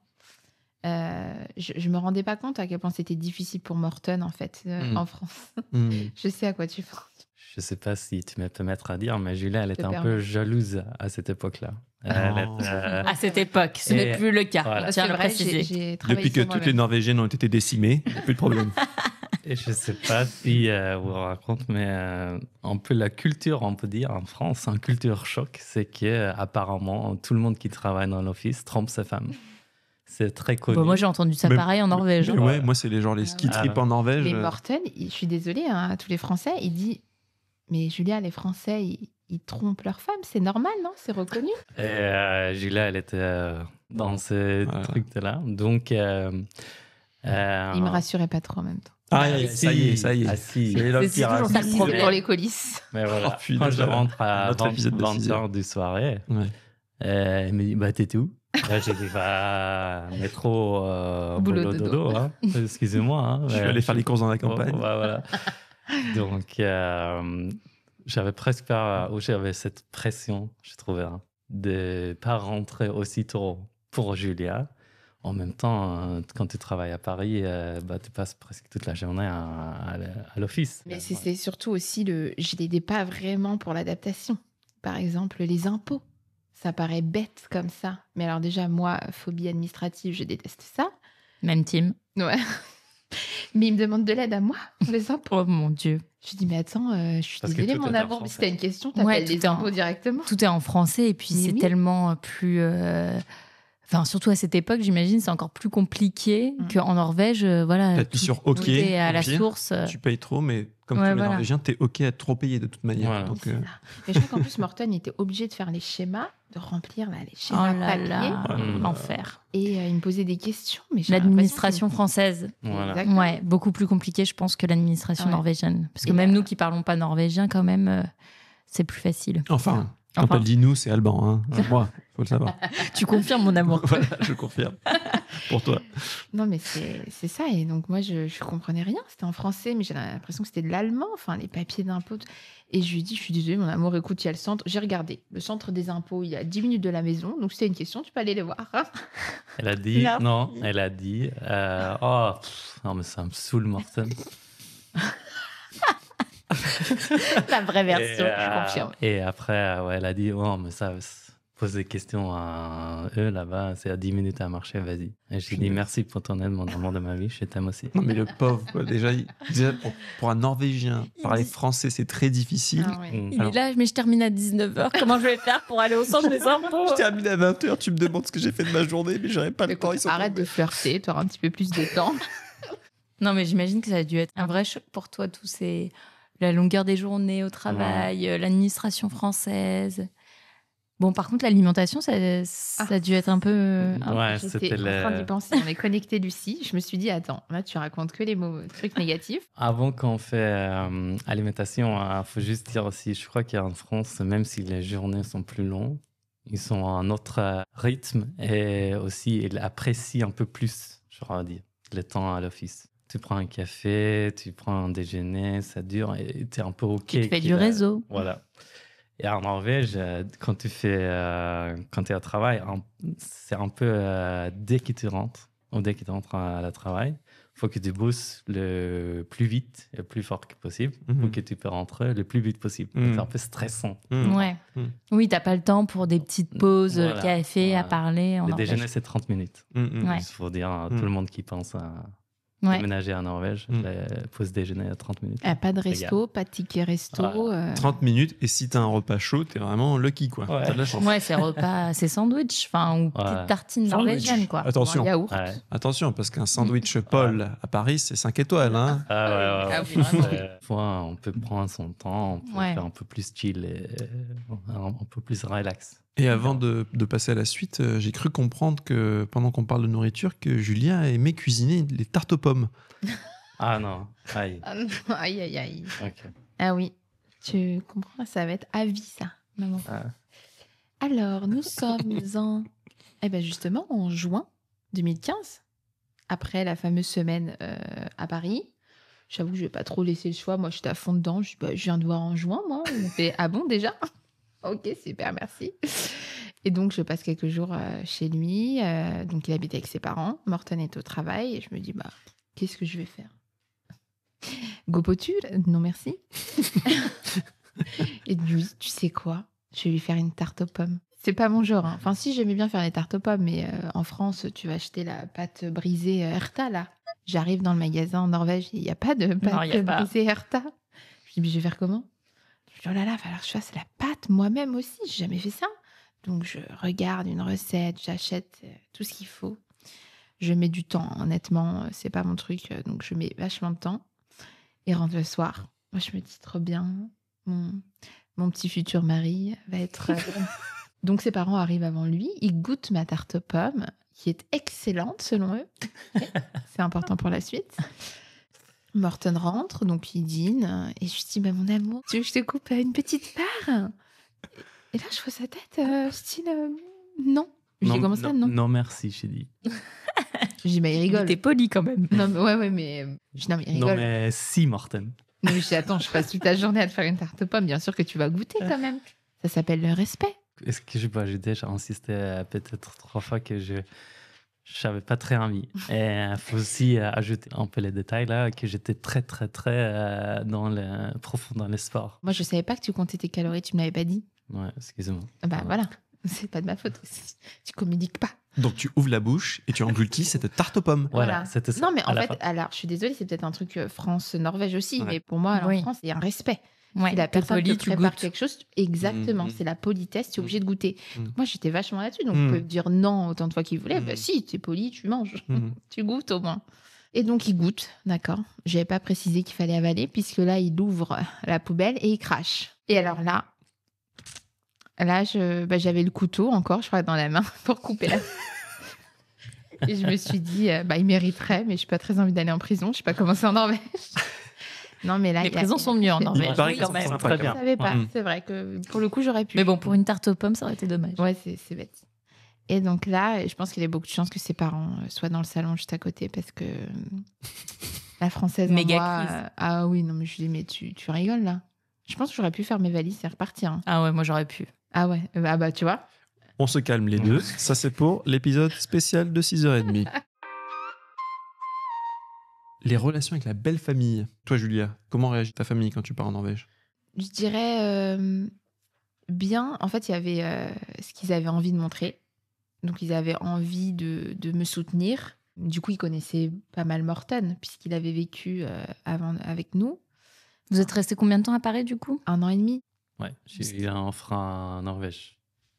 Je me rendais pas compte à quel point c'était difficile pour Morten, en fait, en France. Je sais à quoi tu penses. Je sais pas si tu me permettre à dire, mais Julia, elle était un permets. peu jalouse à cette époque-là. À cette époque, ce Et n'est plus le cas. voilà. On tient à C'est le vrai, préciser. j'ai travaillé Depuis que sur toutes les moi-même. Norvégiennes ont été décimées, il n'y a plus de problème. Et je sais pas si vous raconte, mais un peu la culture, on peut dire, en France, un culture choc, c'est que apparemment tout le monde qui travaille dans l'office trompe sa femme. C'est très connu. Bon, moi, j'ai entendu ça Mais- pareil en Norvège. Mais ouais, moi, c'est les ski Ah trips ouais. en Norvège. Mais Morten, je suis désolée, hein, à tous les Français, il dit mais Julia, les Français, ils trompent leurs femmes, c'est normal, non? C'est reconnu. Et Julia, elle était dans ce Voilà. truc-là. Donc, Il me rassurait pas trop en même temps. Ah, ça y est, ça y est. Ah, si. C'est là C'est qui toujours raconte. ça le C'est problème. pour les coulisses. Mais voilà, Oh, putain, quand je rentre à notre épisode de 20h du soirée, Ouais. elle me dit, bah, t'es où? Là, j'ai dit, bah, métro, Boulot, boulot, dodo. dodo, hein. Excusez-moi. Hein, Je suis allé faire les courses dans la campagne. Oh, bah, voilà. Donc, j'avais presque peur, ou j'avais cette pression, je trouvais, hein, de pas rentrer aussitôt pour Julia. En même temps, quand tu travailles à Paris, bah, tu passes presque toute la journée à l'office. Mais c'est surtout aussi je l'aidais pas vraiment pour l'adaptation. Par exemple, les impôts. Ça paraît bête comme ça. Mais alors déjà, moi, phobie administrative, je déteste ça. Même team. Ouais. Mais il me demande de l'aide à moi pour les impôts. Oh mon Dieu. Je lui dis, mais attends, je suis Parce que désolée, tout mon est en amour, mais si français. t'as une question, t'appelles Ouais, les tout est en- impôts directement. Tout est en français et puis Mais c'est oui. tellement plus. Enfin, surtout à cette époque, j'imagine, c'est encore plus compliqué Mm. qu'en Norvège. Voilà. T'appuies tout- sur OK. tout est à au la pire, source. Tu payes trop, mais comme Ouais, tous les voilà. Norvégiens, t'es OK à trop payer de toute manière. Voilà. Donc, C'est ça. Mais je crois qu'en plus, Morten il était obligé de faire les schémas, de remplir là, les Oh schémas là papier. là, Mm. l'enfer. Et il me posait des questions. Mais j'ai L'administration française. Voilà. Exactement. Ouais, beaucoup plus compliqué, je pense, que l'administration Ouais. norvégienne. Parce que Et même nous qui parlons pas norvégien, quand même, c'est plus facile. enfin, quand Enfin. elle dit nous, c'est Alban. Hein. C'est moi, faut le savoir. Tu confirmes, mon amour. Voilà, je confirme. Pour toi. Non, mais c'est ça. Et donc, moi, je comprenais rien. C'était en français, mais j'ai l'impression que c'était de l'allemand, enfin, les papiers d'impôts. Et je lui ai dit, je suis désolée, mon amour, écoute, il y a le centre. J'ai regardé. Le centre des impôts, il y a 10 minutes de la maison. Donc, si tu as une question, tu peux aller les voir. Elle a dit, Merci. non, elle a dit, non, mais ça me saoule, Morten. La vraie version, Et, je confirme. Et après, ouais, elle a dit, oh, mais ça, pose des questions à eux là-bas, c'est à 10 minutes à marcher, vas-y. Et j'ai dit, merci pour ton aide, mon amour de ma vie, je t'aime aussi. Non, mais le pauvre, quoi. Déjà, pour un Norvégien, Il parler dit- français, c'est très difficile. Ah, ouais. Mm. Il est là, mais je termine à 19h. Comment je vais faire pour aller au centre des impôts? Je termine à 20h, tu me demandes ce que j'ai fait de ma journée, mais j'aurais pas le temps. Écoute, arrête de flirter, tu auras un petit peu plus de temps. Non, mais j'imagine que ça a dû être un vrai choc pour toi, tous ces... la longueur des journées au travail, l'administration française. Bon, par contre, l'alimentation, ça a dû être un peu... Ouais, J'étais c'était en train d'y le... penser. On est connecté, Lucie. Je me suis dit, attends, là, tu racontes que les mots, trucs négatifs. Avant qu'on fait alimentation, il faut juste dire aussi, je crois qu'en France, même si les journées sont plus longues, ils sont à un autre rythme et aussi ils apprécient un peu plus, je crois dire, le temps à l'office. Tu prends un café, tu prends un déjeuner, ça dure et tu es un peu OK. Tu fais du réseau. Voilà. Et en Norvège, quand tu es au travail, c'est un peu dès que tu rentres, ou dès que tu rentres à la travail, il faut que tu bosses le plus vite et le plus fort que possible pour que tu peux rentrer le plus vite possible. Mhm. C'est un peu stressant. Ouais. Mm. Oui, t'as pas le temps pour des petites pauses, Voilà. café, à Voilà. parler. En Le Norvège. déjeuner, c'est 30 minutes. Ouais. Il faut dire à tout le monde qui pense à Ouais. déménager en Norvège, la pause déjeuner à 30 minutes. Pas de resto, pas de ticket resto. 30 minutes, et si t'as un repas chaud, t'es vraiment lucky, quoi. Ouais. T'as de la chance. Ouais, c'est repas, c'est sandwich, enfin, ou petite tartine Sandwich. norvégienne, quoi. Attention, Yaourt. Ouais. attention, parce qu'un sandwich Paul à Paris, c'est 5 étoiles. Hein. Ah ouais. Ah oui, vraiment. Fois, on peut prendre son temps, on peut Ouais. faire un peu plus chill et un peu plus relax. Et avant de passer à la suite, j'ai cru comprendre que pendant qu'on parle de nourriture, que Julien aimait cuisiner les tartes aux pommes. Ah non, aïe. Ah non, aïe, aïe, aïe. Ok. Ah oui, tu comprends, ça va être à vie, ça, maman. Ah. Alors, nous sommes justement en juin 2015, après la fameuse semaine à Paris. J'avoue que je vais pas trop laisser le choix. Moi, j'étais à fond dedans. Je dis, je viens de voir en juin, moi. On fait, ah bon, déjà? Ok, super, merci. Et donc, je passe quelques jours chez lui. Donc, il habite avec ses parents. Morten est au travail. Et je me dis, qu'est-ce que je vais faire? Gopotu? Non, merci. Et lui, tu sais quoi? Je vais lui faire une tarte aux pommes. C'est pas mon genre. Hein. Enfin, si, j'aimais bien faire les tartes aux pommes, mais en France, tu vas acheter la pâte brisée Herta, là. J'arrive dans le magasin en Norvège, il n'y a pas de pâte il y a pas. brisée Herta. Je dis, mais je vais faire comment? Je dis, oh là là, il va falloir que je fasse la pâte moi-même aussi. J'ai jamais fait ça. Donc, je regarde une recette, j'achète tout ce qu'il faut. Je mets du temps, honnêtement, c'est pas mon truc. Donc, je mets vachement de temps. Et rentre le soir. Moi, je me dis trop bien. Mon petit futur mari va être... Donc, ses parents arrivent avant lui. Ils goûtent ma tarte aux pommes, qui est excellente selon eux. Okay. C'est important pour la suite. Morten rentre, donc il dîne. Et je lui dis, mon amour, tu veux que je te coupe une petite part? Et là, je vois sa tête, style, non. Je dis, comment ça, non? Non, merci, j'ai dit. Je dis, il rigole. T'es poli quand même. Non, mais ouais, mais... Je dis, non, mais il rigole. Non, mais si, Morten. Non, mais je dis, attends, je passe toute la journée à te faire une tarte aux pommes. Bien sûr que tu vas goûter quand même. Ça s'appelle le respect. Est-ce que j'ai déjà insisté peut-être 3 fois que je n'avais pas très envie. Et il faut aussi ajouter un peu les détails là, que j'étais très profond dans le sport. Moi, je savais pas que tu comptais tes calories. Tu me l'avais pas dit. Ouais, excusez-moi. Voilà. C'est pas de ma faute aussi. Tu communiques pas. Donc tu ouvres la bouche et tu engloutis cette tarte aux pommes. Voilà, c'était ça. Non, mais à en la fait, fin. alors, je suis désolée, c'est peut-être un truc France-Norvège aussi, Ouais. mais pour moi, en Oui. France, il y a un respect. Ouais, Si la t'es personne poli, te tu prépare goûtes. quelque chose, exactement, Mhm. c'est la politesse, tu es obligé de goûter. Mhm. Moi, j'étais vachement là-dessus, donc Mhm. on peut dire non autant de fois qu'il voulait. Mhm. Bah si, tu es poli, tu manges. Mhm. Tu goûtes au moins. Et donc, il goûte, d'accord. Je n'avais pas précisé qu'il fallait avaler, puisque là, il ouvre la poubelle et il crache. Et alors là, j'avais le couteau encore, je crois, dans la main pour couper la... Et je me suis dit, il mériterait, mais je n'ai pas très envie d'aller en prison. Je ne sais pas comment c'est en Norvège. Non, mais là, Les prisons sont mieux en Norvège. Il paraît oui, qu'elles quand sont même. sympas, Très Je bien. ne savais pas. Mm. C'est vrai que pour le coup, j'aurais pu. Mais bon, pour une tarte aux pommes, ça aurait été dommage. Ouais, c'est bête. Et donc là, je pense qu'il y a beaucoup de chances que ses parents soient dans le salon juste à côté parce que la française en Méga moi, crise. ah oui, non, mais je dis, mais tu rigoles là. Je pense que j'aurais pu faire mes valises et repartir. Hein. Ah ouais, moi j'aurais pu. Ah ouais, bah tu vois. On se calme les deux. Ça, c'est pour l'épisode spécial de 6h30. Les relations avec la belle famille. Toi, Julia, comment réagit ta famille quand tu pars en Norvège? Je dirais bien. En fait, il y avait ce qu'ils avaient envie de montrer. Donc, ils avaient envie de me soutenir. Du coup, ils connaissaient pas mal Morten, puisqu'il avait vécu avant avec nous Vous êtes resté combien de temps à Paris du coup 1 an et demi. Ouais, j'ai eu une offre en Norvège.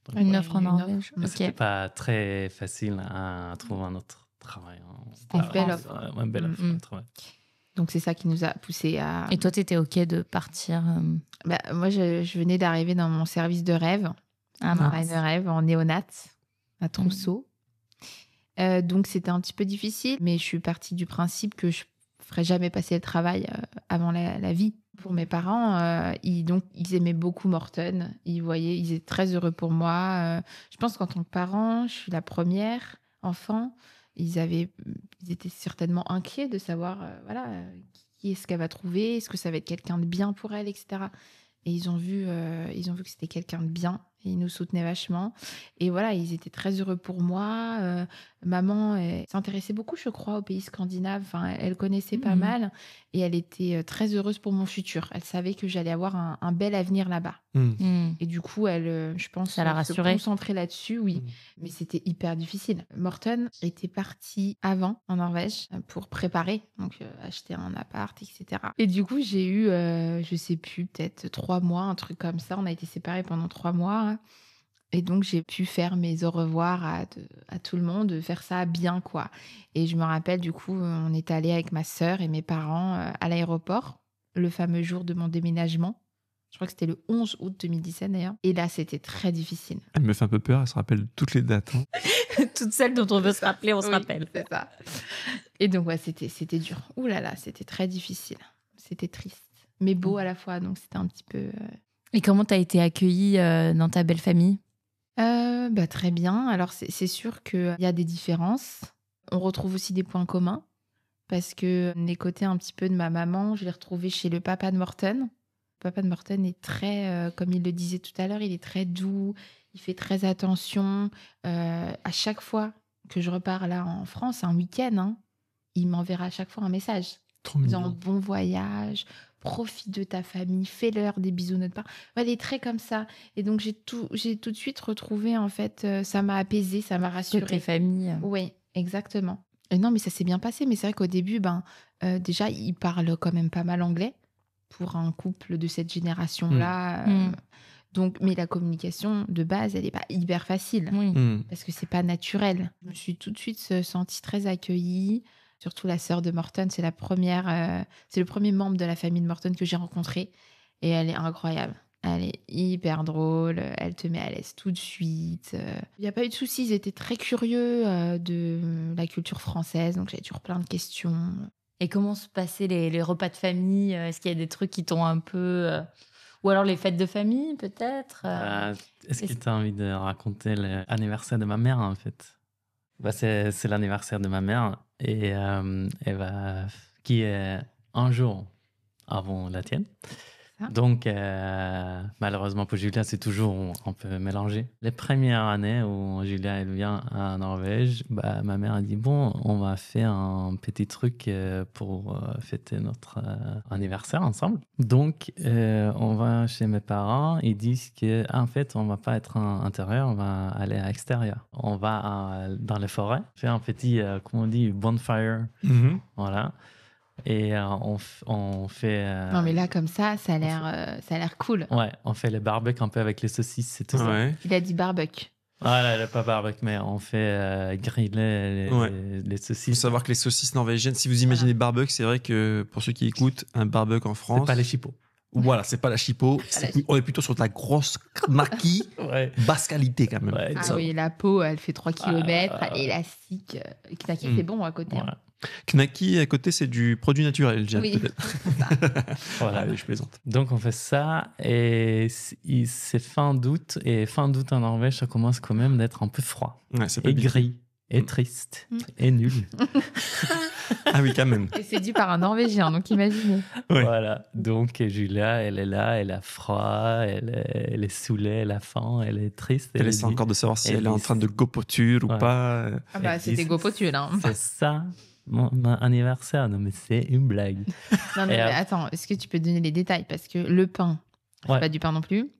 Donc, Une Ouais, offre en une offre. Norvège. Mais c'était Ok. pas très facile à trouver un autre travail. C'était une belle offre. Ouais, une belle offre. Mm. Ouais. Donc, c'est ça qui nous a poussé à. Et toi, t'étais ok de partir Moi, je venais d'arriver dans mon service de rêve. à Mon travail Mars de rêve en néonat à Trousseau. Donc, c'était un petit peu difficile, mais je suis partie du principe que je ferais jamais passer le travail avant la vie. Pour mes parents, ils aimaient beaucoup Morten. Ils étaient très heureux pour moi. Je pense qu'en tant que parent, je suis la première enfant. Ils étaient certainement inquiets de savoir, qui est-ce qu'elle va trouver, est-ce que ça va être quelqu'un de bien pour elle, etc. Et ils ont vu que c'était quelqu'un de bien. Et ils nous soutenaient vachement. Et voilà, ils étaient très heureux pour moi. Maman s'intéressait beaucoup, je crois, aux pays scandinaves. Enfin, elle connaissait pas Mhm. mal. Et elle était très heureuse pour mon futur. Elle savait que j'allais avoir un bel avenir là-bas. Et du coup, elle, je pense, Ça l'a se rassurée. concentrer là-dessus, oui. Mais c'était hyper difficile. Morten était parti avant en Norvège pour préparer, donc acheter un appart, etc. Et du coup, j'ai eu, je sais plus, peut-être 3 mois, un truc comme ça. On a été séparés pendant 3 mois. Hein. Et donc, j'ai pu faire mes au revoir à tout le monde, faire ça bien, quoi. Et je me rappelle, du coup, on est allé avec ma sœur et mes parents à l'aéroport, le fameux jour de mon déménagement. Je crois que c'était le 11 août 2017, d'ailleurs. Et là, c'était très difficile. Elle me fait un peu peur, elle se rappelle de toutes les dates. Hein. Toutes celles dont on veut se rappeler, on se Oui, rappelle. C'est ça. Et donc, ouais, c'était dur. Ouh là là, c'était très difficile. C'était triste, mais beau à la fois. Donc, c'était un petit peu... Et comment t'as été accueillie dans ta belle famille? Très bien. Alors, c'est sûr qu'il y a des différences. On retrouve aussi des points communs. Parce que les côtés un petit peu de ma maman, je l'ai retrouvé chez le papa de Morten. Le papa de Morten est très, comme il le disait tout à l'heure, il est très doux. Il fait très attention. À chaque fois que je repars là en France, un week-end, hein, il m'enverra à chaque fois un message. Trop Disant mignon. bon voyage, profite de ta famille, fais-leur des bisous de notre part. Ouais, des traits comme ça. Et donc, j'ai tout de suite retrouvé, en fait, ça m'a apaisée, ça m'a Côté rassurée. famille. Oui, exactement. Et non, mais ça s'est bien passé. Mais c'est vrai qu'au début, déjà, ils parlent quand même pas mal anglais pour un couple de cette génération-là. Donc, mais la communication de base, elle n'est pas hyper facile Oui. parce que c'est pas naturel. Je me suis tout de suite sentie très accueillie. Surtout la sœur de Morten, c'est le premier membre de la famille de Morten que j'ai rencontré. Et elle est incroyable. Elle est hyper drôle. Elle te met à l'aise tout de suite. Il n'y a pas eu de soucis. Ils étaient très curieux de la culture française. Donc, j'avais toujours plein de questions. Et comment se passaient les repas de famille? Est-ce qu'il y a des trucs qui t'ont un peu... Ou alors les fêtes de famille, peut-être Est-ce que tu as envie de raconter l'anniversaire de ma mère, en fait? C'est l'anniversaire de ma mère et qui est un jour avant la tienne. ça. Donc, malheureusement pour Julia, c'est toujours un peu mélangé. Les premières années où Julia elle vient à Norvège, ma mère a dit bon, on va faire un petit truc pour fêter notre anniversaire ensemble. Donc, on va chez mes parents. Ils disent que en fait, on va pas être à l'intérieur, on va aller à l'extérieur. On va dans les forêts, faire un petit, comment on dit, bonfire. Voilà. Et on fait. Non, mais là, comme ça a l'air cool. Ouais, on fait les barbecues un peu avec les saucisses et tout ça. Ouais. Il a dit barbecue. Ah là, pas barbecue, mais on fait griller les Il faut saucisses. savoir que les saucisses norvégiennes, si vous imaginez barbecue, c'est vrai que pour ceux qui écoutent, un barbecue en France. C'est pas les chipots. Voilà, c'est pas la chipot. On est plutôt sur de la grosse knaki, Ouais. basse qualité quand même. Ouais, Ah oui, la peau, elle fait 3 km, elle est élastique. Knaki, c'est bon à côté. Voilà. Knaki, à côté, c'est du produit naturel, Jeanne, Oui. peut-être. Voilà. Allez, je plaisante. Donc on fait ça et c'est fin d'août. Et fin d'août en Norvège, ça commence quand même d'être un peu froid. Ouais, c'est pas Et habitué. gris. Et triste. Et nul. Ah oui, quand même. Et c'est dû par un Norvégien, donc imaginez. Ouais. Voilà. Donc Julia, elle est là, elle a froid, elle est saoulée, elle a faim, elle est triste. Elle essaie dit- encore de savoir si elle elle est en dit- train de gopoture ou Ouais. pas. Ah bah, Elle c'est dit- des gopotules, hein. C'est ça, mon anniversaire. Non, mais c'est une blague. Non, mais Et attends, est-ce que tu peux donner les détails? Parce que le pain, c'est Ouais. pas du pain non plus.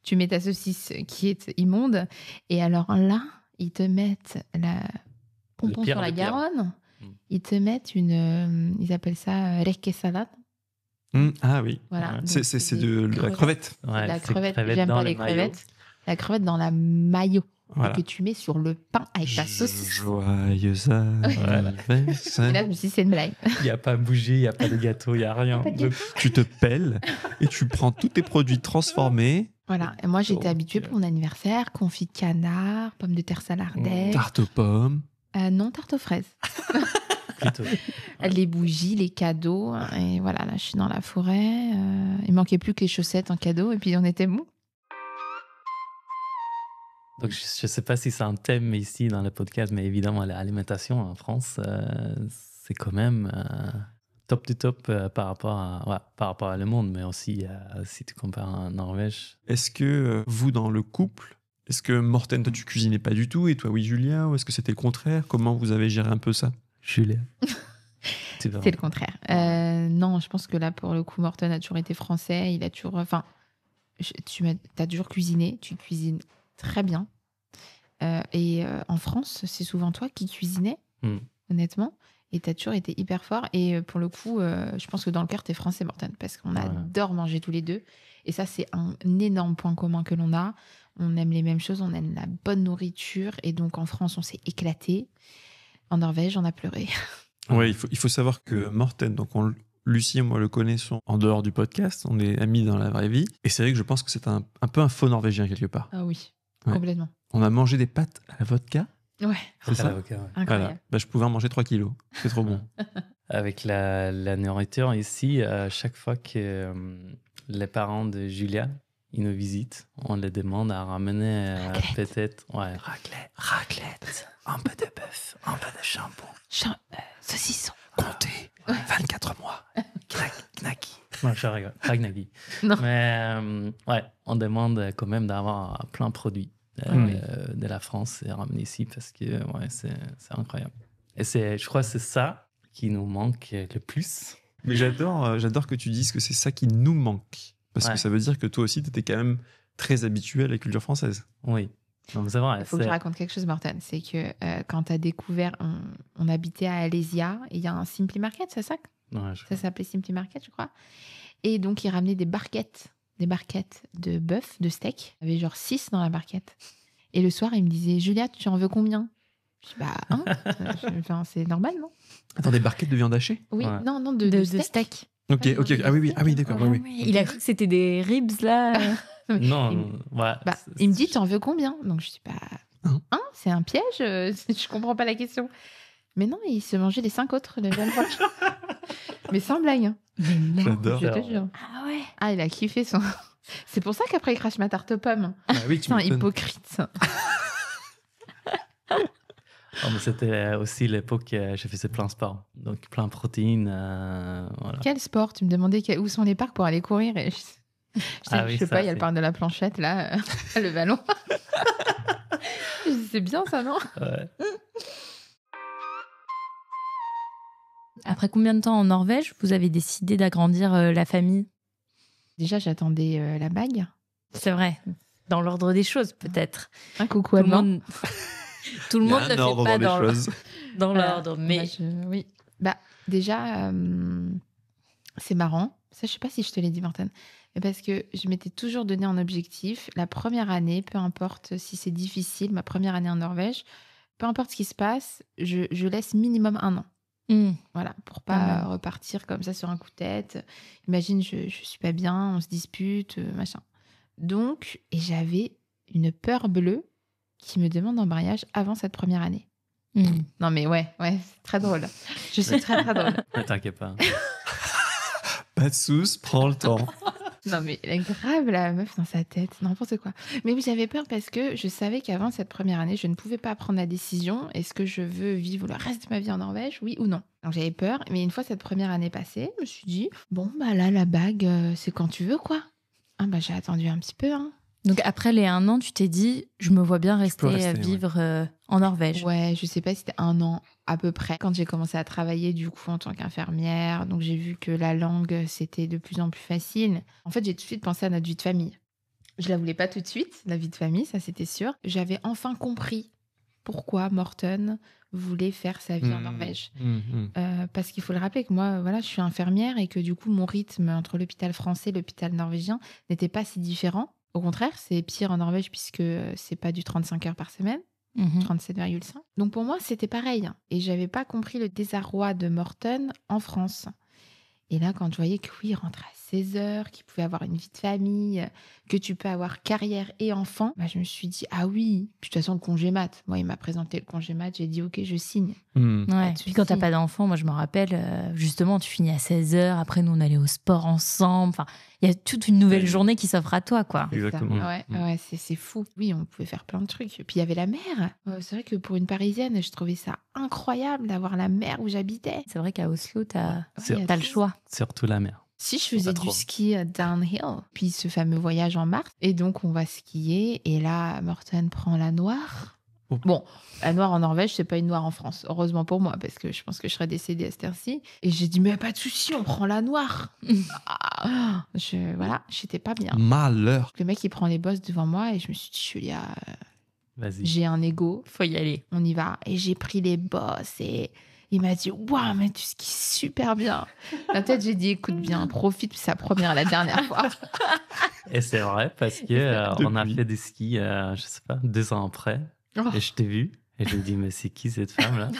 Tu mets ta saucisse qui est immonde. Et alors là, ils te mettent la pompon pire sur la du pire. Garonne. Mm. Ils te mettent ils appellent ça requessalade. Ah oui. Voilà. Ouais. Donc, C'est des de la crevette. Ouais, La c'est crevette, crevettes j'aime dans pas les les maillots. crevettes. La crevette dans la maillot Voilà. que tu mets sur le pain avec ta saucisse. Joyeux Voilà. anniversaire. Et là, je me suis dit, c'est une blague. Il n'y a pas de bougie, il n'y a pas de gâteau, il n'y a rien. Pas de gâteau. Tu te pelles et tu prends tous tes produits transformés, Voilà. Et moi, j'étais Donc, habituée pour mon anniversaire, confit de canard, pommes de terre salardelles. tarte aux pommes. Non, tarte aux fraises. Plutôt. Les bougies, les cadeaux. Et voilà, là, je suis dans la forêt. Il manquait plus que les chaussettes en cadeau. Et puis, on était mou. Donc, je ne sais pas si c'est un thème ici dans le podcast, mais évidemment, l'alimentation en France, c'est quand même top du top par rapport à le monde, mais aussi si tu compares à Norvège. Est-ce que vous, dans le couple, est-ce que Morten, toi, tu cuisinais pas du tout et toi, oui, Julien, ou est-ce que c'était le contraire? Comment vous avez géré un peu ça? Julia. C'est le contraire. Non, je pense que là, pour le coup, Morten a toujours été français. Il a toujours... Enfin, tu as toujours cuisiné. Tu cuisines très bien. Et en France, c'est souvent toi qui cuisinais, honnêtement. Et tu as toujours été hyper fort. Et pour le coup, je pense que dans le cœur, tu es français, Morten, parce qu'on adore manger tous les deux. Et ça, c'est un énorme point commun que l'on a. On aime les mêmes choses, on aime la bonne nourriture. Et donc, en France, on s'est éclaté. En Norvège, on a pleuré. Oui, il faut savoir que Morten, donc Lucie et moi le connaissons en dehors du podcast, on est amis dans la vraie vie. Et c'est vrai que je pense que c'est un peu un faux Norvégien quelque part. Ah oui, Ouais. complètement. On a mangé des pâtes à la vodka. Ouais, C'est ça. incroyable. Voilà. Bah, je pouvais en manger 3 kilos. C'est trop bon. Avec la nourriture ici, chaque fois que les parents de Julia ils nous visitent, on les demande à ramener peut-être raclette, un peu de bœuf, un peu de jambon, Saucisson. Comptez 24 mois. Knaki. Non, je rigole, pas gnagui. Non. Mais on demande quand même d'avoir plein de produits de la France et ramener ici parce que c'est incroyable. Et je crois que c'est ça qui nous manque le plus. Mais j'adore que tu dises que c'est ça qui nous manque. Parce que ça veut dire que toi aussi, tu étais quand même très habitué à la culture française. Oui. Donc, c'est vrai, Il faut que je raconte quelque chose, Morten. C'est que quand tu as découvert, on habitait à Alésia, et il y a un Simply Market, c'est ça? Ça s'appelait Simply Market, je crois. Et donc, ils ramenaient des barquettes de bœuf, de steak. Il y avait genre 6 dans la barquette. Et le soir, il me disait, Julia, tu en veux combien? Je dis, enfin, c'est normal, non? Attends, des barquettes de viande hachée? Oui, Ouais. non, de steak. Ok. Ah oui, d'accord. Ouais. Oui. Il a cru que c'était des ribs, là. Non, Il me dit, tu en veux combien? Donc, je dis, Hein c'est un piège? Je comprends pas la question. Mais non, il se mangeait les 5 autres le même fois. Mais sans blague. Hein. Mais non. J'adore. Je te jure. Ah ouais. Ah, il a kiffé son... C'est pour ça qu'après, il crache ma tarte aux pommes. Ah oui, tu C'est un m'étonnes. hypocrite. mais c'était aussi l'époque où je faisais plein de sport. Donc, plein de protéines. Voilà. Quel sport? Tu me demandais où sont les parcs pour aller courir. Et Je sais pas, il y a le parc de la planchette, là, le ballon. C'est bien ça, non? Ouais. Après combien de temps en Norvège, vous avez décidé d'agrandir la famille? Déjà, j'attendais la bague. C'est vrai, dans l'ordre des choses, peut-être. Un coucou Tout le allemand. monde, tout le Il y a monde ne un fait ordre pas dans les choses. dans Voilà. l'ordre, mais Oui. Bah, déjà, c'est marrant. Ça, je sais pas si je te l'ai dit, Martin. Mais parce que je m'étais toujours donné en objectif, la première année, peu importe si c'est difficile, ma première année en Norvège, peu importe ce qui se passe, je laisse minimum 1 an. Voilà, pour Quand pas même. repartir comme ça sur un coup de tête. Imagine, je suis pas bien, on se dispute, machin. Donc, et j'avais une peur bleue qui me demande en mariage avant cette première année. Non mais ouais, c'est très drôle. Je suis très très drôle. Ne t'inquiète pas. Pas de soucis, prends le temps. Non mais elle est grave la meuf dans sa tête, n'importe quoi. Mais oui, j'avais peur parce que je savais qu'avant cette première année, je ne pouvais pas prendre la décision. Est-ce que je veux vivre le reste de ma vie en Norvège, oui ou non? Donc j'avais peur, mais une fois cette première année passée, je me suis dit, bon bah là la bague, c'est quand tu veux quoi. Ah bah j'ai attendu un petit peu, hein. Donc après les 1 an, tu t'es dit, je me vois bien peux rester rester, vivre en Norvège. Ouais, je sais pas si c'était 1 an à peu près. Quand j'ai commencé à travailler du coup en tant qu'infirmière, donc j'ai vu que la langue c'était de plus en plus facile. En fait, j'ai tout de suite pensé à notre vie de famille. Je la voulais pas tout de suite, la vie de famille, ça c'était sûr. J'avais enfin compris pourquoi Morten voulait faire sa vie en Norvège. Parce qu'il faut le rappeler que moi, voilà, je suis infirmière et que du coup, mon rythme entre l'hôpital français et l'hôpital norvégien n'était pas si différent. Au contraire, c'est pire en Norvège puisque c'est pas du 35 heures par semaine. 37,5. Donc pour moi, c'était pareil. Et j'avais pas compris le désarroi de Morten en France. Et là, quand je voyais que oui, il rentrait à 16 heures, qu'il pouvait avoir une vie de famille, que tu peux avoir carrière et enfant, bah, je me suis dit, ah oui. Puis de toute façon, le congé mat. Moi, il m'a présenté le congé mat, j'ai dit, ok, je signe. Ouais. de Puis quand t'as souci. pas d'enfant, moi je me rappelle, justement, tu finis à 16h, après nous on allait au sport ensemble. Enfin, il y a toute une nouvelle journée qui s'offre à toi, quoi. Exactement. Ouais, c'est fou. Oui, on pouvait faire plein de trucs. Puis il y avait la mer. C'est vrai que pour une Parisienne, je trouvais ça incroyable d'avoir la mer où j'habitais. C'est vrai qu'à Oslo, t'as Ouais, le choix. Surtout la mer. Si je faisais Pas du trop. ski downhill, puis ce fameux voyage en Mars, et donc on va skier, et là, Morten prend la noire. Oh. Bon, la noire en Norvège, c'est pas une noire en France. Heureusement pour moi, parce que je pense que je serais décédée à cette heure-ci. Et j'ai dit, mais pas de souci, on prend la noire. Voilà, j'étais pas bien. Malheur. Le mec, il prend les bosses devant moi, et je me suis dit, Julia, Vas-y. j'ai un ego, Faut y aller. on y va. Et j'ai pris les bosses, et il m'a dit, waouh, mais tu skis super bien. La tête, j'ai dit, écoute bien, profite, c'est la première et la dernière fois. Et c'est vrai parce que on a Depuis. fait des skis, je sais pas, 2 ans après. Oh. Et je t'ai vu. Et j'ai dit, mais c'est qui cette femme-là?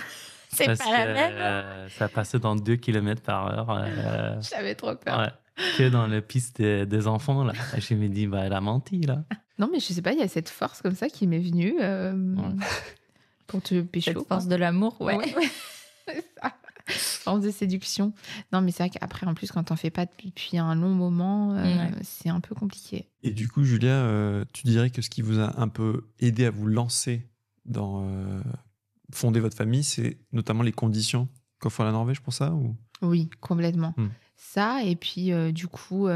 C'est Parce pas la que, même. ça passait dans 2 km par heure. J'avais trop peur. Ouais. Que dans la piste des enfants, là. Et je me dis, bah, elle a menti, là. Non, mais je sais pas, il y a cette force comme ça qui m'est venue pour te pécho. Cette force de l'amour, ouais. C'est ça. Force de séduction. Non, mais c'est vrai qu'après, en plus, quand t'en fais pas depuis un long moment, Ouais. c'est un peu compliqué. Et du coup, Julia, tu dirais que ce qui vous a un peu aidé à vous lancer dans fonder votre famille, c'est notamment les conditions qu'offre la Norvège pour ça ou... Oui, complètement. Ça, et puis du coup,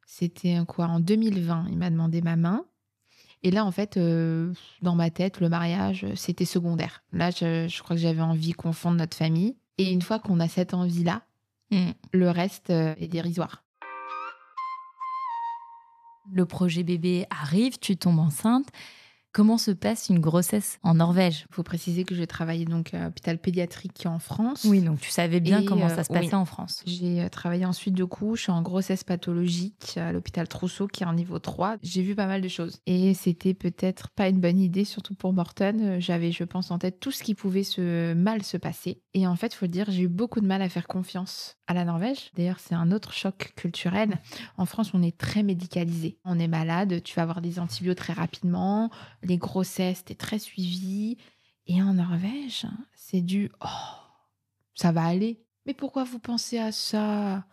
c'était quoi? En 2020, il m'a demandé ma main. Et là, en fait, dans ma tête, le mariage, c'était secondaire. Là, je crois que j'avais envie qu'on fonde notre famille. Et une fois qu'on a cette envie-là, le reste est dérisoire. Le projet bébé arrive, tu tombes enceinte. Comment se passe une grossesse en Norvège? Il faut préciser que je travaillais donc à l'hôpital pédiatrique en France. Oui, donc tu savais bien Et, comment ça se passait oui. en France. J'ai travaillé ensuite de couche en grossesse pathologique à l'hôpital Trousseau qui est en niveau 3. J'ai vu pas mal de choses. Et c'était peut-être pas une bonne idée, surtout pour Morten. J'avais, je pense, en tête tout ce qui pouvait mal se passer. Et en fait, il faut le dire, j'ai eu beaucoup de mal à faire confiance à la Norvège. D'ailleurs, c'est un autre choc culturel. En France, on est très médicalisé. On est malade, tu vas avoir des antibiotiques très rapidement. Les grossesses, t'es très suivi. Et en Norvège, c'est du « oh, ça va aller ». Mais pourquoi vous pensez à ça?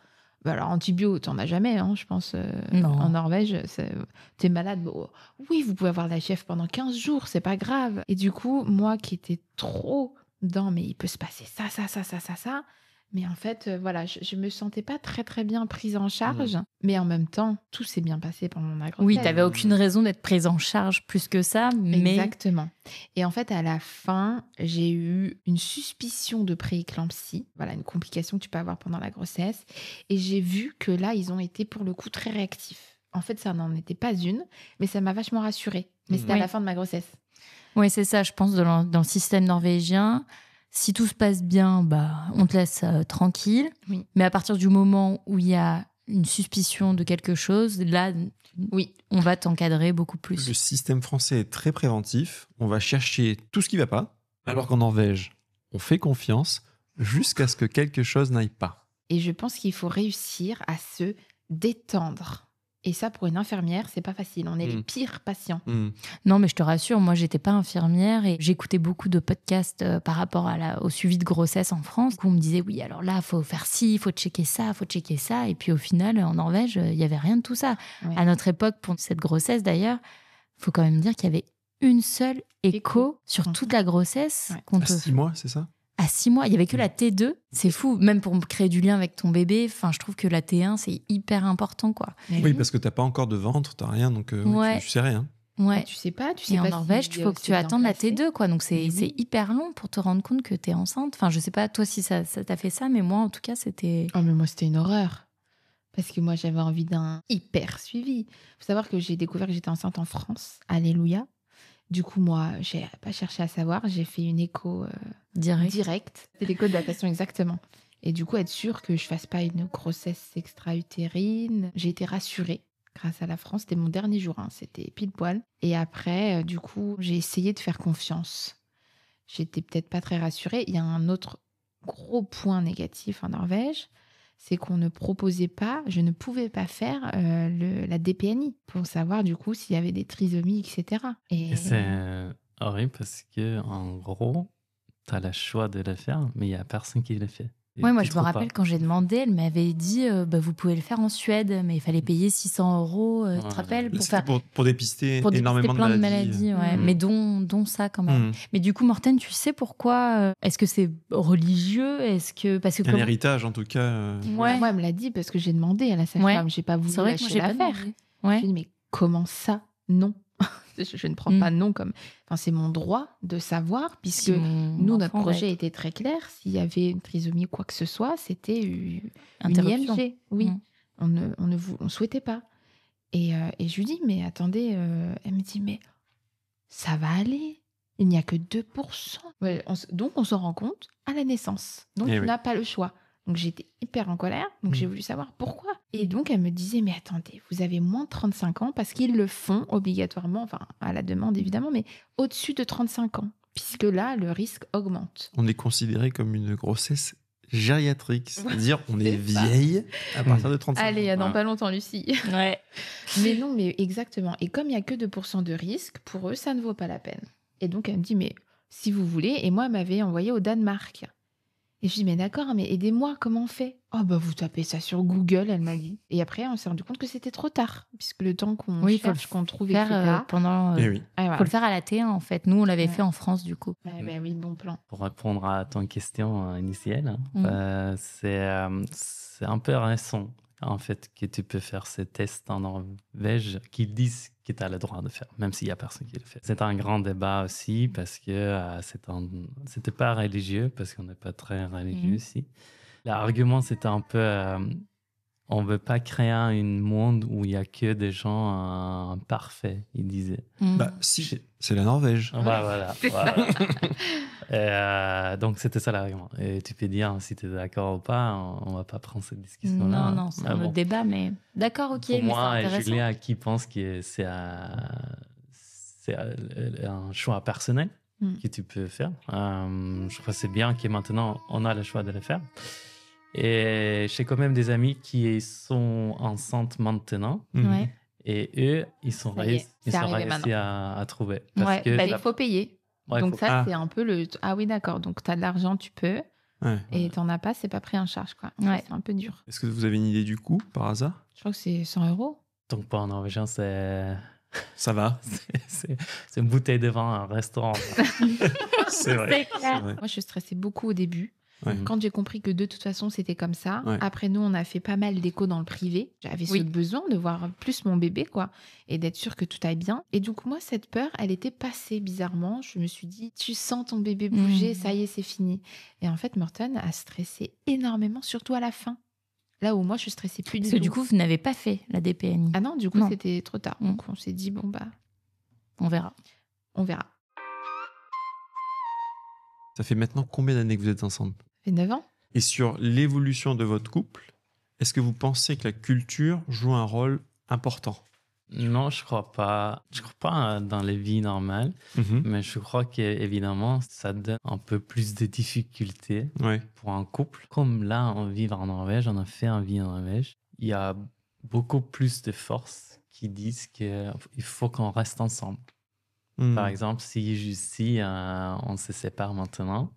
Bah alors, antibio, t'en as jamais, hein, je pense. Non. En Norvège, t'es malade. Bon, oui, vous pouvez avoir la fièvre pendant 15 jours, c'est pas grave. Et du coup, moi qui étais trop dans « mais il peut se passer ça », Mais en fait, voilà, je me sentais pas très très bien prise en charge. Mais en même temps, tout s'est bien passé pendant ma grossesse. Oui, t'avais aucune raison d'être prise en charge plus que ça, mais Exactement. Et en fait, à la fin, j'ai eu une suspicion de prééclampsie. Voilà, une complication que tu peux avoir pendant la grossesse. Et j'ai vu que là, ils ont été pour le coup très réactifs. En fait, ça n'en était pas une, mais ça m'a vachement rassurée. Mais c'était à Oui. la fin de ma grossesse. oui, c'est ça, je pense, dans le système norvégien. Si tout se passe bien, on te laisse tranquille. Oui. Mais à partir du moment où il y a une suspicion de quelque chose, là, Oui. on va t'encadrer beaucoup Le plus. système français est très préventif. On va chercher tout ce qui va pas. Alors qu'en Norvège, on fait confiance jusqu'à ce que quelque chose n'aille pas. Et je pense qu'il faut réussir à se détendre. Et ça, pour une infirmière, c'est pas facile. On est les pires patients. Non, mais je te rassure, moi, j'étais pas infirmière et j'écoutais beaucoup de podcasts par rapport au suivi de grossesse en France où on me disait, oui, alors là, faut faire ci, faut checker ça, faut checker ça. Et puis au final, en Norvège, il y avait rien de tout ça. Ouais. À notre époque, pour cette grossesse d'ailleurs, faut quand même dire qu'il y avait une seule écho sur toute la grossesse. Ouais. qu'on À te 6 mois, c'est ça? À 6 mois, il y avait que la T2. C'est fou, même pour créer du lien avec ton bébé. Enfin, je trouve que la T1, c'est hyper important, quoi. Mais Oui, parce que t'as pas encore de ventre, t'as rien, donc Ouais. tu sais rien. Ouais. tu sais pas, tu sais Et en pas Norvège, il faut que tu attendes la T2, quoi. Donc, c'est Mais oui. hyper long pour te rendre compte que tu es enceinte. Enfin, je sais pas, toi, si ça t'a fait ça, mais moi, en tout cas, c'était... Oh, mais moi, c'était une horreur. Parce que moi, j'avais envie d'un hyper suivi. Il faut savoir que j'ai découvert que j'étais enceinte en France. Alléluia. Du coup, moi, j'ai pas cherché à savoir. J'ai fait une écho directe. C'est l'écho de datation, exactement. Et du coup, être sûre que je fasse pas une grossesse extra-utérine. J'ai été rassurée grâce à la France. C'était mon dernier jour. C'était pile poil. Et après, du coup, j'ai essayé de faire confiance. J'étais peut-être pas très rassurée. Il y a un autre gros point négatif en Norvège. C'est qu'on ne proposait pas, je ne pouvais pas faire la DPNI pour savoir du coup s'il y avait des trisomies, etc. Et c'est horrible parce que en gros, tu as le choix de le faire, mais il n'y a personne qui le fait. Et Ouais, moi, tu je me trouves rappelle pas. quand j'ai demandé, elle m'avait dit vous pouvez le faire en Suède, mais il fallait payer 600 €, tu te Ouais. rappelles, Là, pour c'était faire. pour dépister Pour dépister énormément plein de maladies. ouais. Mm. Mais dont ça quand même. Mais du coup, Morten, tu sais pourquoi est-ce que c'est religieux? Est-ce que parce que Un héritage, en tout cas. Ouais. Moi, elle me l'a dit parce que j'ai demandé à la sage-femme. J'ai pas voulu C'est vrai que moi lâcher j'ai pas l'affaire. demandé. Je Ouais. lui ai dit, mais comment ça? Non. Je ne prends pas non comme... Enfin, c'est mon droit de savoir, puisque Si mon nous, notre enfant va projet être était très clair. S'il y avait une trisomie ou quoi que ce soit, c'était une interruption. IMG. Oui, Mm. on souhaitait pas. Et je lui dis, mais attendez, elle me dit, mais ça va aller. Il n'y a que 2%. Ouais, donc, on s'en rend compte à la naissance. Donc, Eh tu oui. n'as pas le choix. Donc, j'étais hyper en colère. Donc, j'ai voulu savoir pourquoi. Et donc, elle me disait, mais attendez, vous avez moins de 35 ans parce qu'ils le font obligatoirement, enfin, à la demande évidemment, mais au-dessus de 35 ans. Puisque là, le risque augmente. On est considéré comme une grossesse gériatrique, c'est-à-dire on est C'est ça. vieille à partir de 35 ans. Allez, il y a dans Voilà. pas longtemps, Lucie. Ouais. Mais non, mais exactement. Et comme il n'y a que 2% de risque, pour eux, ça ne vaut pas la peine. Et donc, elle me dit, mais si vous voulez, et moi, elle m'avait envoyé au Danemark. Et je dis, mais d'accord, mais aidez-moi, comment on fait? Oh, bah, vous tapez ça sur Google, elle m'a dit. Et après, on s'est rendu compte que c'était trop tard, puisque le temps qu'on Oui, il faut cherche, le qu'on trouve, faire etc. pendant. Eh oui. Ah, voilà. Faut le faire à la T1 en fait. Nous, on l'avait Ouais. fait en France du coup. Ouais, bah oui, bon plan. Pour répondre à ton question initiale, Mm. c'est un peu récent en fait que tu peux faire ces tests en Norvège qui disent que tu as le droit de faire, même s'il n'y a personne qui le fait. C'est un grand débat aussi parce que c'était pas religieux, parce qu'on n'est pas très religieux ici. L'argument, c'était un peu... on veut pas créer un monde où il n'y a que des gens parfaits, il disait. Bah, si, c'est la Norvège. Voilà. Et, donc, c'était ça l'argument. Et tu peux dire si tu es d'accord ou pas, on va pas prendre cette discussion-là. Non, c'est Mais un bon. autre débat, mais d'accord, ok. Pour mais moi, c'est et intéressant. Julia, qui pense que c'est un choix personnel que tu peux faire. Je crois que c'est bien que maintenant, on a le choix de le faire. Et j'ai quand même des amis qui sont enceintes maintenant. Ouais. Et eux, ils sont Ça y est, c'est arrivé réussis à trouver. Ouais, que Bah, ça- il faut payer. Ouais, Donc faut- ça, Ah. c'est un peu le... Ah oui, d'accord. Donc, tu as de l'argent, tu peux. Ouais. Et t'en as pas, c'est pas pris en charge, quoi. Ça, Ouais. c'est un peu dur. Est-ce que vous avez une idée du coût, par hasard? Je crois que c'est 100 €. Donc, pas en norvégien, c'est Ça va. c'est une bouteille de vin à un restaurant. C'est vrai. C'est clair. C'est vrai. Moi, je stressais beaucoup au début. Ouais. Quand j'ai compris que de toute façon, c'était comme ça, Ouais. après nous, on a fait pas mal d'écho dans le privé. J'avais ce Oui. besoin de voir plus mon bébé, quoi, et d'être sûre que tout aille bien. Et donc, moi, cette peur, elle était passée bizarrement. Je me suis dit, tu sens ton bébé bouger, ça y est, c'est fini. Et en fait, Morton a stressé énormément, surtout à la fin. Là où moi, je stressais plus Parce du que tout. du coup, vous n'avez pas fait la DPNI. Ah non, du coup, Non. c'était trop tard. Mm. Donc, on s'est dit, bon, bah, On verra. on verra. Ça fait maintenant combien d'années que vous êtes ensemble? Ça fait 9 ans. Et sur l'évolution de votre couple, est-ce que vous pensez que la culture joue un rôle important? Non, je crois pas. Je crois pas dans les vies normales, mais je crois qu'évidemment, ça donne un peu plus de difficultés Ouais. pour un couple. Comme là, on vit en Norvège, on a fait un vie en Norvège. Il y a beaucoup plus de forces qui disent qu'il faut qu'on reste ensemble. Par exemple, si on se sépare maintenant,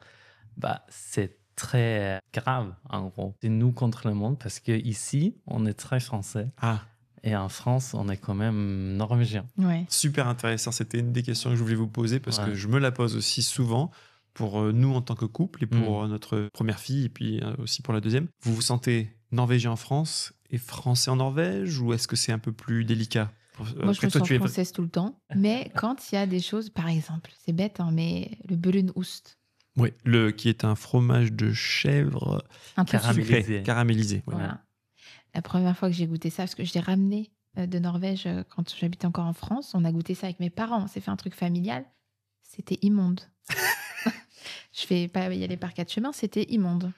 bah, c'est très grave, en gros. C'est nous contre le monde parce qu'ici, on est très français. Ah, Et en France, on est quand même norvégien. Ouais. super intéressant. C'était une des questions que je voulais vous poser parce Ouais. que je me la pose aussi souvent pour nous en tant que couple et pour notre première fille et puis aussi pour la deuxième. Vous vous sentez norvégien en France et français en Norvège ou est-ce que c'est un peu plus délicat? Moi, je me Après, toi, sens tu es- française tout le temps. Mais quand il y a des choses, par exemple, c'est bête, hein, mais le brunost. Oui, qui est un fromage de chèvre Un peu Caramélisé. sucré, caramélisé. Ouais. Voilà. La première fois que j'ai goûté ça, parce que je l'ai ramené de Norvège quand j'habitais encore en France, on a goûté ça avec mes parents. On s'est fait un truc familial. C'était immonde. Je fais pas y aller par 4 chemins, c'était immonde.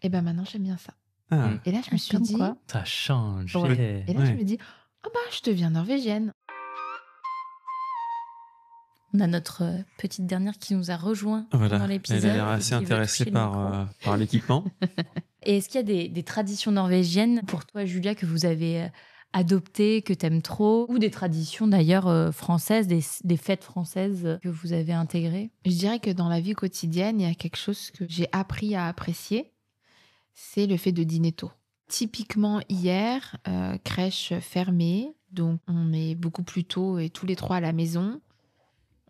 Et ben maintenant, j'aime bien ça. Ah. Et là, je me suis Comme dit. quoi. Ça change. Ouais. Et là, Ouais. je me dis, oh bah, je deviens norvégienne. On a notre petite dernière qui nous a rejoint Voilà, dans elle l'épisode. a l'air et assez qui veut intéressée toucher le micro. par l'équipement. Et est-ce qu'il y a des traditions norvégiennes pour toi, Julia, que vous avez adoptées, que tu aimes trop, ou des traditions d'ailleurs françaises, des fêtes françaises que vous avez intégrées? Je dirais que dans la vie quotidienne, il y a quelque chose que j'ai appris à apprécier, c'est le fait de dîner tôt. Typiquement hier, crèche fermée, donc on est beaucoup plus tôt et tous les trois à la maison.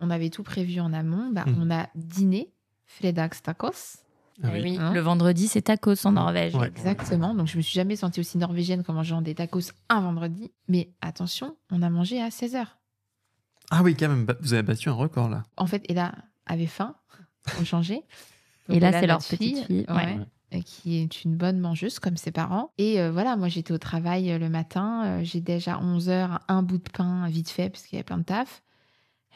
On avait tout prévu en amont. On a dîné, fredagstakos. Ah Eh oui. oui, Hein? le vendredi, c'est tacos en Norvège. Ouais. Exactement. Donc je me suis jamais sentie aussi norvégienne qu'en mangeant des tacos un vendredi. Mais attention, on a mangé à 16h. Ah oui, quand même, vous avez battu un record là. En fait, Ella avait faim, on changeait. Et là, Ella, c'est leur notre petite fille. Ouais. Qui est une bonne mangeuse comme ses parents. Et voilà, moi j'étais au travail le matin, j'ai déjà 11h un bout de pain vite fait parce qu'il y avait plein de taf.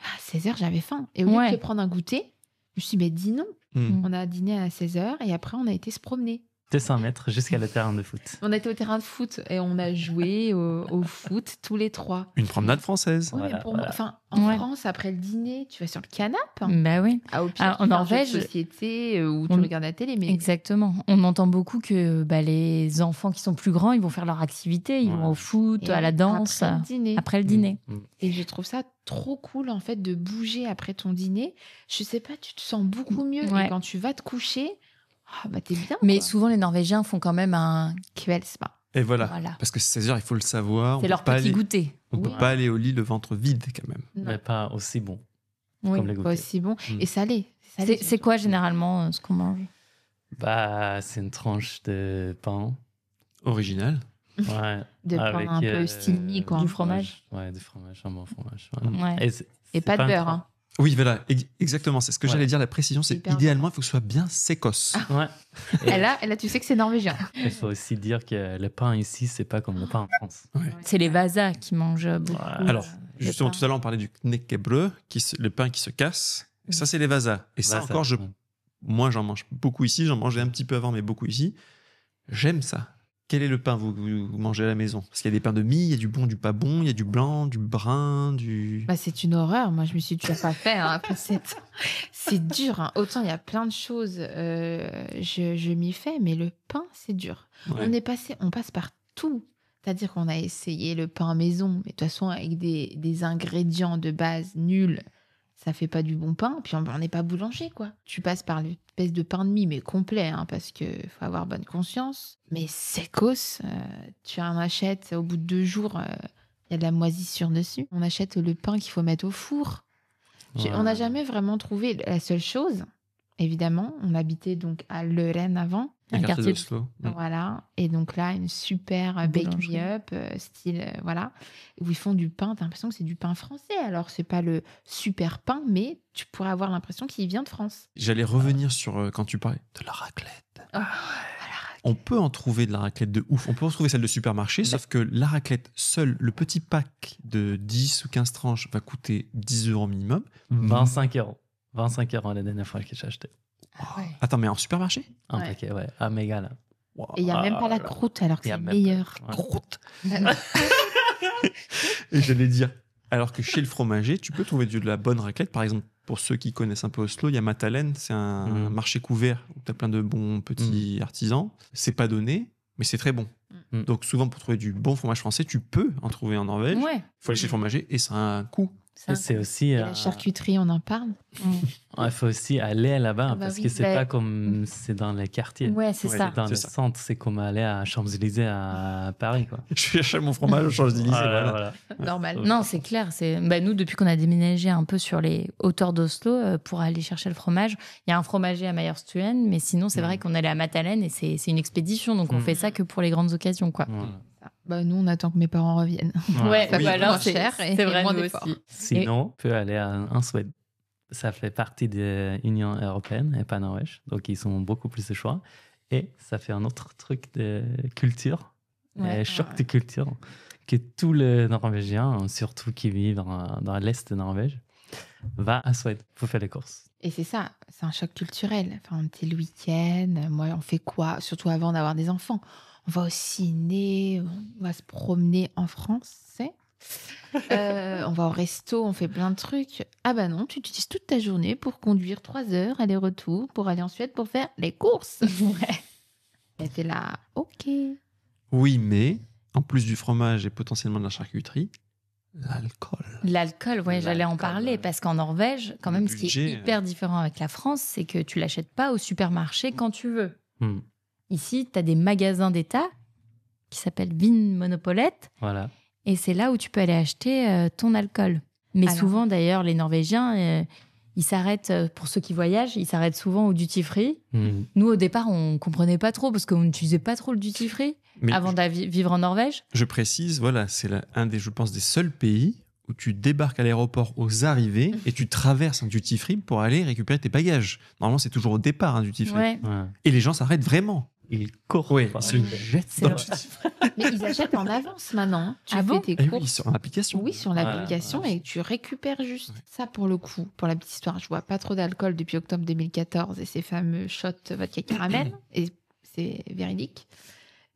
À 16h, j'avais faim. Et au lieu de prendre un goûter, je me suis dit, mais dis non. On a dîné à 16h et après on a été se promener. 200 mètres jusqu'à le terrain de foot. On a été au terrain de foot et on a joué au foot tous les trois. Une promenade française. Oui, Voilà, mais pour voilà. moi, enfin, en Ouais. France, après le dîner, tu vas sur le canapé. Bah oui. Ah, au pire, Ah, tu en fais un jeu de Norvège, société où tu on- regardes la télé, mais Exactement. On entend beaucoup que les enfants qui sont plus grands, ils vont faire leur activité, ils Ouais. vont au foot, Et à la danse, après le dîner. après le dîner. Et je trouve ça trop cool en fait de bouger après ton dîner. Je sais pas, tu te sens beaucoup mieux. Ouais. Et quand tu vas te coucher, t'es bien. Mais quoi. souvent, les Norvégiens font quand même un... Kveldsma. Et voilà. Voilà. Parce que 16h, il faut le savoir. C'est On leur peut pas petit aller- goûter. On peut Oui. pas aller au lit le ventre vide quand même. Non, Mais pas aussi bon Oui. comme les pas goûters. aussi bon. Mm. Et salé. Salé, C'est quoi généralement ce qu'on mange? Bah, c'est une tranche de pain. Original. Ouais. De pain avec, un peu stylé, quoi. Du fromage. Ouais, du fromage, un bon fromage. Ouais. Et pas de beurre. Hein. Oui, voilà, exactement. C'est ce que Ouais. j'allais dire. La précision, c'est Hyper idéalement, il faut que ce soit bien sécos. Ouais. Et là, tu sais que c'est norvégien. Il faut aussi dire que le pain ici, c'est pas comme le pain en France. C'est les Vasas qui mangent beaucoup. Ouais. Alors, le justement, pain. tout à l'heure, on parlait du knekkebrød, le pain qui se casse. Et ça, c'est les vasas. Et ça, Vasa, encore, ouais. moi, j'en mange beaucoup ici. J'en mangeais un petit peu avant, mais beaucoup ici. J'aime ça. Quel est le pain vous mangez à la maison? Parce qu'il y a des pains de mie, il y a du bon, du pas bon, il y a du blanc, du brun, du... Bah, c'est une horreur. Moi, je me suis toujours pas fait. Hein. C'est dur. Hein. Autant il y a plein de choses, je m'y fais, mais le pain, c'est dur. Ouais. On passe par tout. C'est-à-dire qu'on a essayé le pain maison, mais de toute façon, avec des ingrédients de base nuls, ça fait pas du bon pain. Puis on n'est pas boulanger, quoi. Tu passes par l'espèce de pain de mie, mais complet, hein, parce qu'il faut avoir bonne conscience. Mais secos, tu en achètes au bout de 2 jours, il y a de la moisissure dessus. On achète le pain qu'il faut mettre au four. Ouais. On n'a jamais vraiment trouvé la seule chose. évidemment. On habitait donc à Leuren avant. Le Un quartier quartier d'Oslo. Voilà. Et donc là, une super Boulangerie. bake-me-up, style, voilà, où ils font du pain. T'as l'impression que c'est du pain français. Alors, c'est pas le super pain, mais tu pourrais avoir l'impression qu'il vient de France. J'allais revenir sur quand tu parlais de la raclette. Voilà. On peut en trouver de la raclette de ouf. On peut en trouver celle de supermarché, sauf que la raclette, seul le petit pack de 10 ou 15 tranches va coûter 10 € minimum. 25 €. 25 € la dernière fois que j'ai acheté. Ah ouais. Attends, mais en supermarché? Un Ouais. paquet, ouais. Ah, méga, là. Et il n'y a même pas la là. croûte, alors que Y a c'est même meilleur. pas- ouais. Croûte. Et j'allais dire, alors que chez le fromager, tu peux trouver de la bonne raclette. Par exemple, pour ceux qui connaissent un peu Oslo, il y a Matalen, c'est un marché couvert où tu as plein de bons petits artisans. C'est pas donné, mais c'est très bon. Mm. Donc souvent, pour trouver du bon fromage français, tu peux en trouver en Norvège. Il Ouais. faut aller chez le fromager et ça a un coût. Ça, Et c'est aussi. Et la charcuterie, on en parle. Il faut aussi aller là-bas Ah bah parce oui, que c'est bah- pas comme c'est dans les quartiers. Ouais, c'est Ouais, ça. Dans c'est le ça. centre, c'est comme aller à Champs-Élysées à Paris, quoi. Je vais acheter mon fromage au Champs-Élysées. voilà. Normal. Non, c'est clair. Nous, depuis qu'on a déménagé un peu sur les hauteurs d'Oslo pour aller chercher le fromage, il y a un fromager à Majerstuen, mais sinon, c'est vrai qu'on allait à Matalen et c'est une expédition. Donc, on fait ça que pour les grandes occasions, quoi. Voilà. Bah, nous, on attend que mes parents reviennent. Ouais, Ça ou coûte alors moins c'est cher et c'est vrai, moins nous d'efforts. aussi. Sinon, on peut aller en Suède. Ça fait partie de l'Union européenne et pas Norvège. Donc, ils ont beaucoup plus de choix. Et ça fait un autre truc de culture, Ouais. choc de culture, que tous les Norvégiens, surtout qui vivent dans l'Est de Norvège, va à Suède pour faire les courses. Et c'est ça, c'est un choc culturel. Enfin, on était le week-end. Moi, on fait quoi? Surtout avant d'avoir des enfants. On va au ciné, on va se promener en français. On va au resto, on fait plein de trucs. Ah bah non, tu utilises toute ta journée pour conduire 3 heures aller-retour pour aller en Suède pour faire les courses. Ouais. Et t'es là, ok. Oui, mais en plus du fromage et potentiellement de la charcuterie, l'alcool. L'alcool, ouais, j'allais en parler ouais. parce qu'en Norvège, quand Le même, ce qui budget, est hyper différent avec la France, c'est que tu l'achètes pas au supermarché quand tu veux. Hmm. Ici, tu as des magasins d'État qui s'appellent Vinmonopolet Voilà. et c'est là où tu peux aller acheter ton alcool. Mais Alors. souvent, d'ailleurs, les Norvégiens, ils s'arrêtent, pour ceux qui voyagent, ils s'arrêtent souvent au duty-free. Hmm. Nous, au départ, on comprenait pas trop parce qu'on n'utilisait pas trop le duty-free Mais avant de vivre en Norvège. je précise, voilà, c'est un des, je pense, des seuls pays où tu débarques à l'aéroport aux arrivées et tu traverses un duty-free pour aller récupérer tes bagages. Normalement, c'est toujours au départ un duty-free. Ouais. Ouais. Et les gens s'arrêtent vraiment. Ils courent. Oui, par ils se là. jettent C'est dans le vrai. duty-free. Mais ils achètent en avance maintenant. Tu Ah fais bon tes Eh courses. oui, sur l'application. Oui, sur l'application ouais. et tu récupères juste Ouais. ça pour le coup. Pour la petite histoire, je bois pas trop d'alcool depuis octobre 2014 et ces fameux shots vodka caramel et c'est véridique.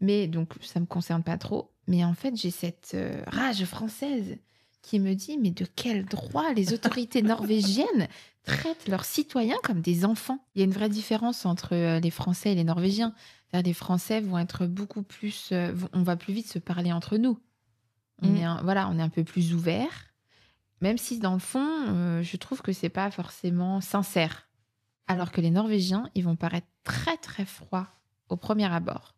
Mais donc ça me concerne pas trop. Mais en fait, j'ai cette rage française qui me dit mais de quel droit les autorités norvégiennes traitent leurs citoyens comme des enfants? Il y a une vraie différence entre les Français et les Norvégiens. C'est-à-dire, les Français vont être beaucoup plus, on va plus vite se parler entre nous. On est on est un peu plus ouvert, même si dans le fond, je trouve que c'est pas forcément sincère. Alors que les Norvégiens, ils vont paraître très très froids au premier abord.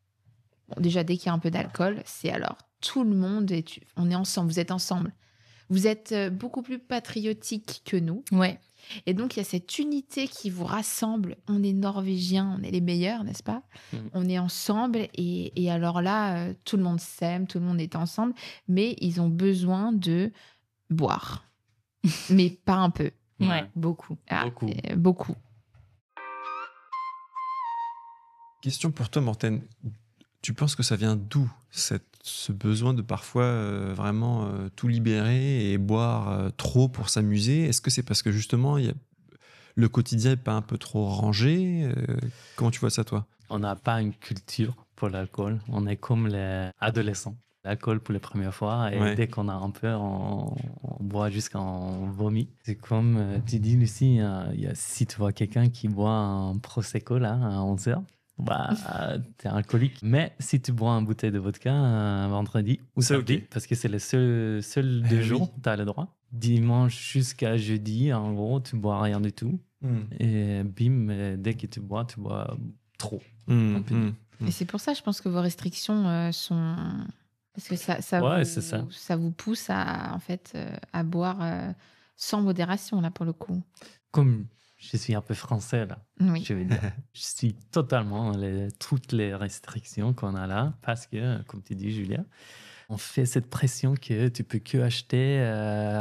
Bon, déjà, dès qu'il y a un peu d'alcool, c'est alors tout le monde on est ensemble, vous êtes ensemble. Vous êtes beaucoup plus patriotiques que nous. Ouais. Et donc, il y a cette unité qui vous rassemble. On est Norvégiens, on est les meilleurs, n'est-ce pas? On est ensemble. Et alors là, tout le monde s'aime, tout le monde est ensemble. Mais ils ont besoin de boire. Mais pas un peu. Ouais, beaucoup. Ah, Beaucoup. Beaucoup. Question pour toi, Morten. Tu penses que ça vient d'où ce besoin de parfois vraiment tout libérer et boire trop pour s'amuser? Est-ce que c'est parce que justement le quotidien n'est pas un peu trop rangé? Comment tu vois ça, toi? On n'a pas une culture pour l'alcool. On est comme les adolescents. L'alcool pour la première fois. Et Ouais. dès qu'on a un peu, on boit jusqu'en vomit. C'est comme tu dis, Lucie, si tu vois quelqu'un qui boit un Prosecco là, à 11h, bah, t'es alcoolique. Mais si tu bois une bouteille de vodka un vendredi ou C'est samedi, ok. parce que c'est les seuls Eh 2 oui. jours où tu as le droit. Dimanche jusqu'à jeudi, en gros, tu bois rien du tout. Et bim, dès que tu bois trop. Et c'est pour ça, je pense que vos restrictions sont... Parce que Ouais, c'est ça. ça vous pousse à boire sans modération, là, pour le coup. Comme je suis un peu français là. Oui. Je veux dire, je suis totalement toutes les restrictions qu'on a là parce que, comme tu dis, Julia, on fait cette pression que tu peux que acheter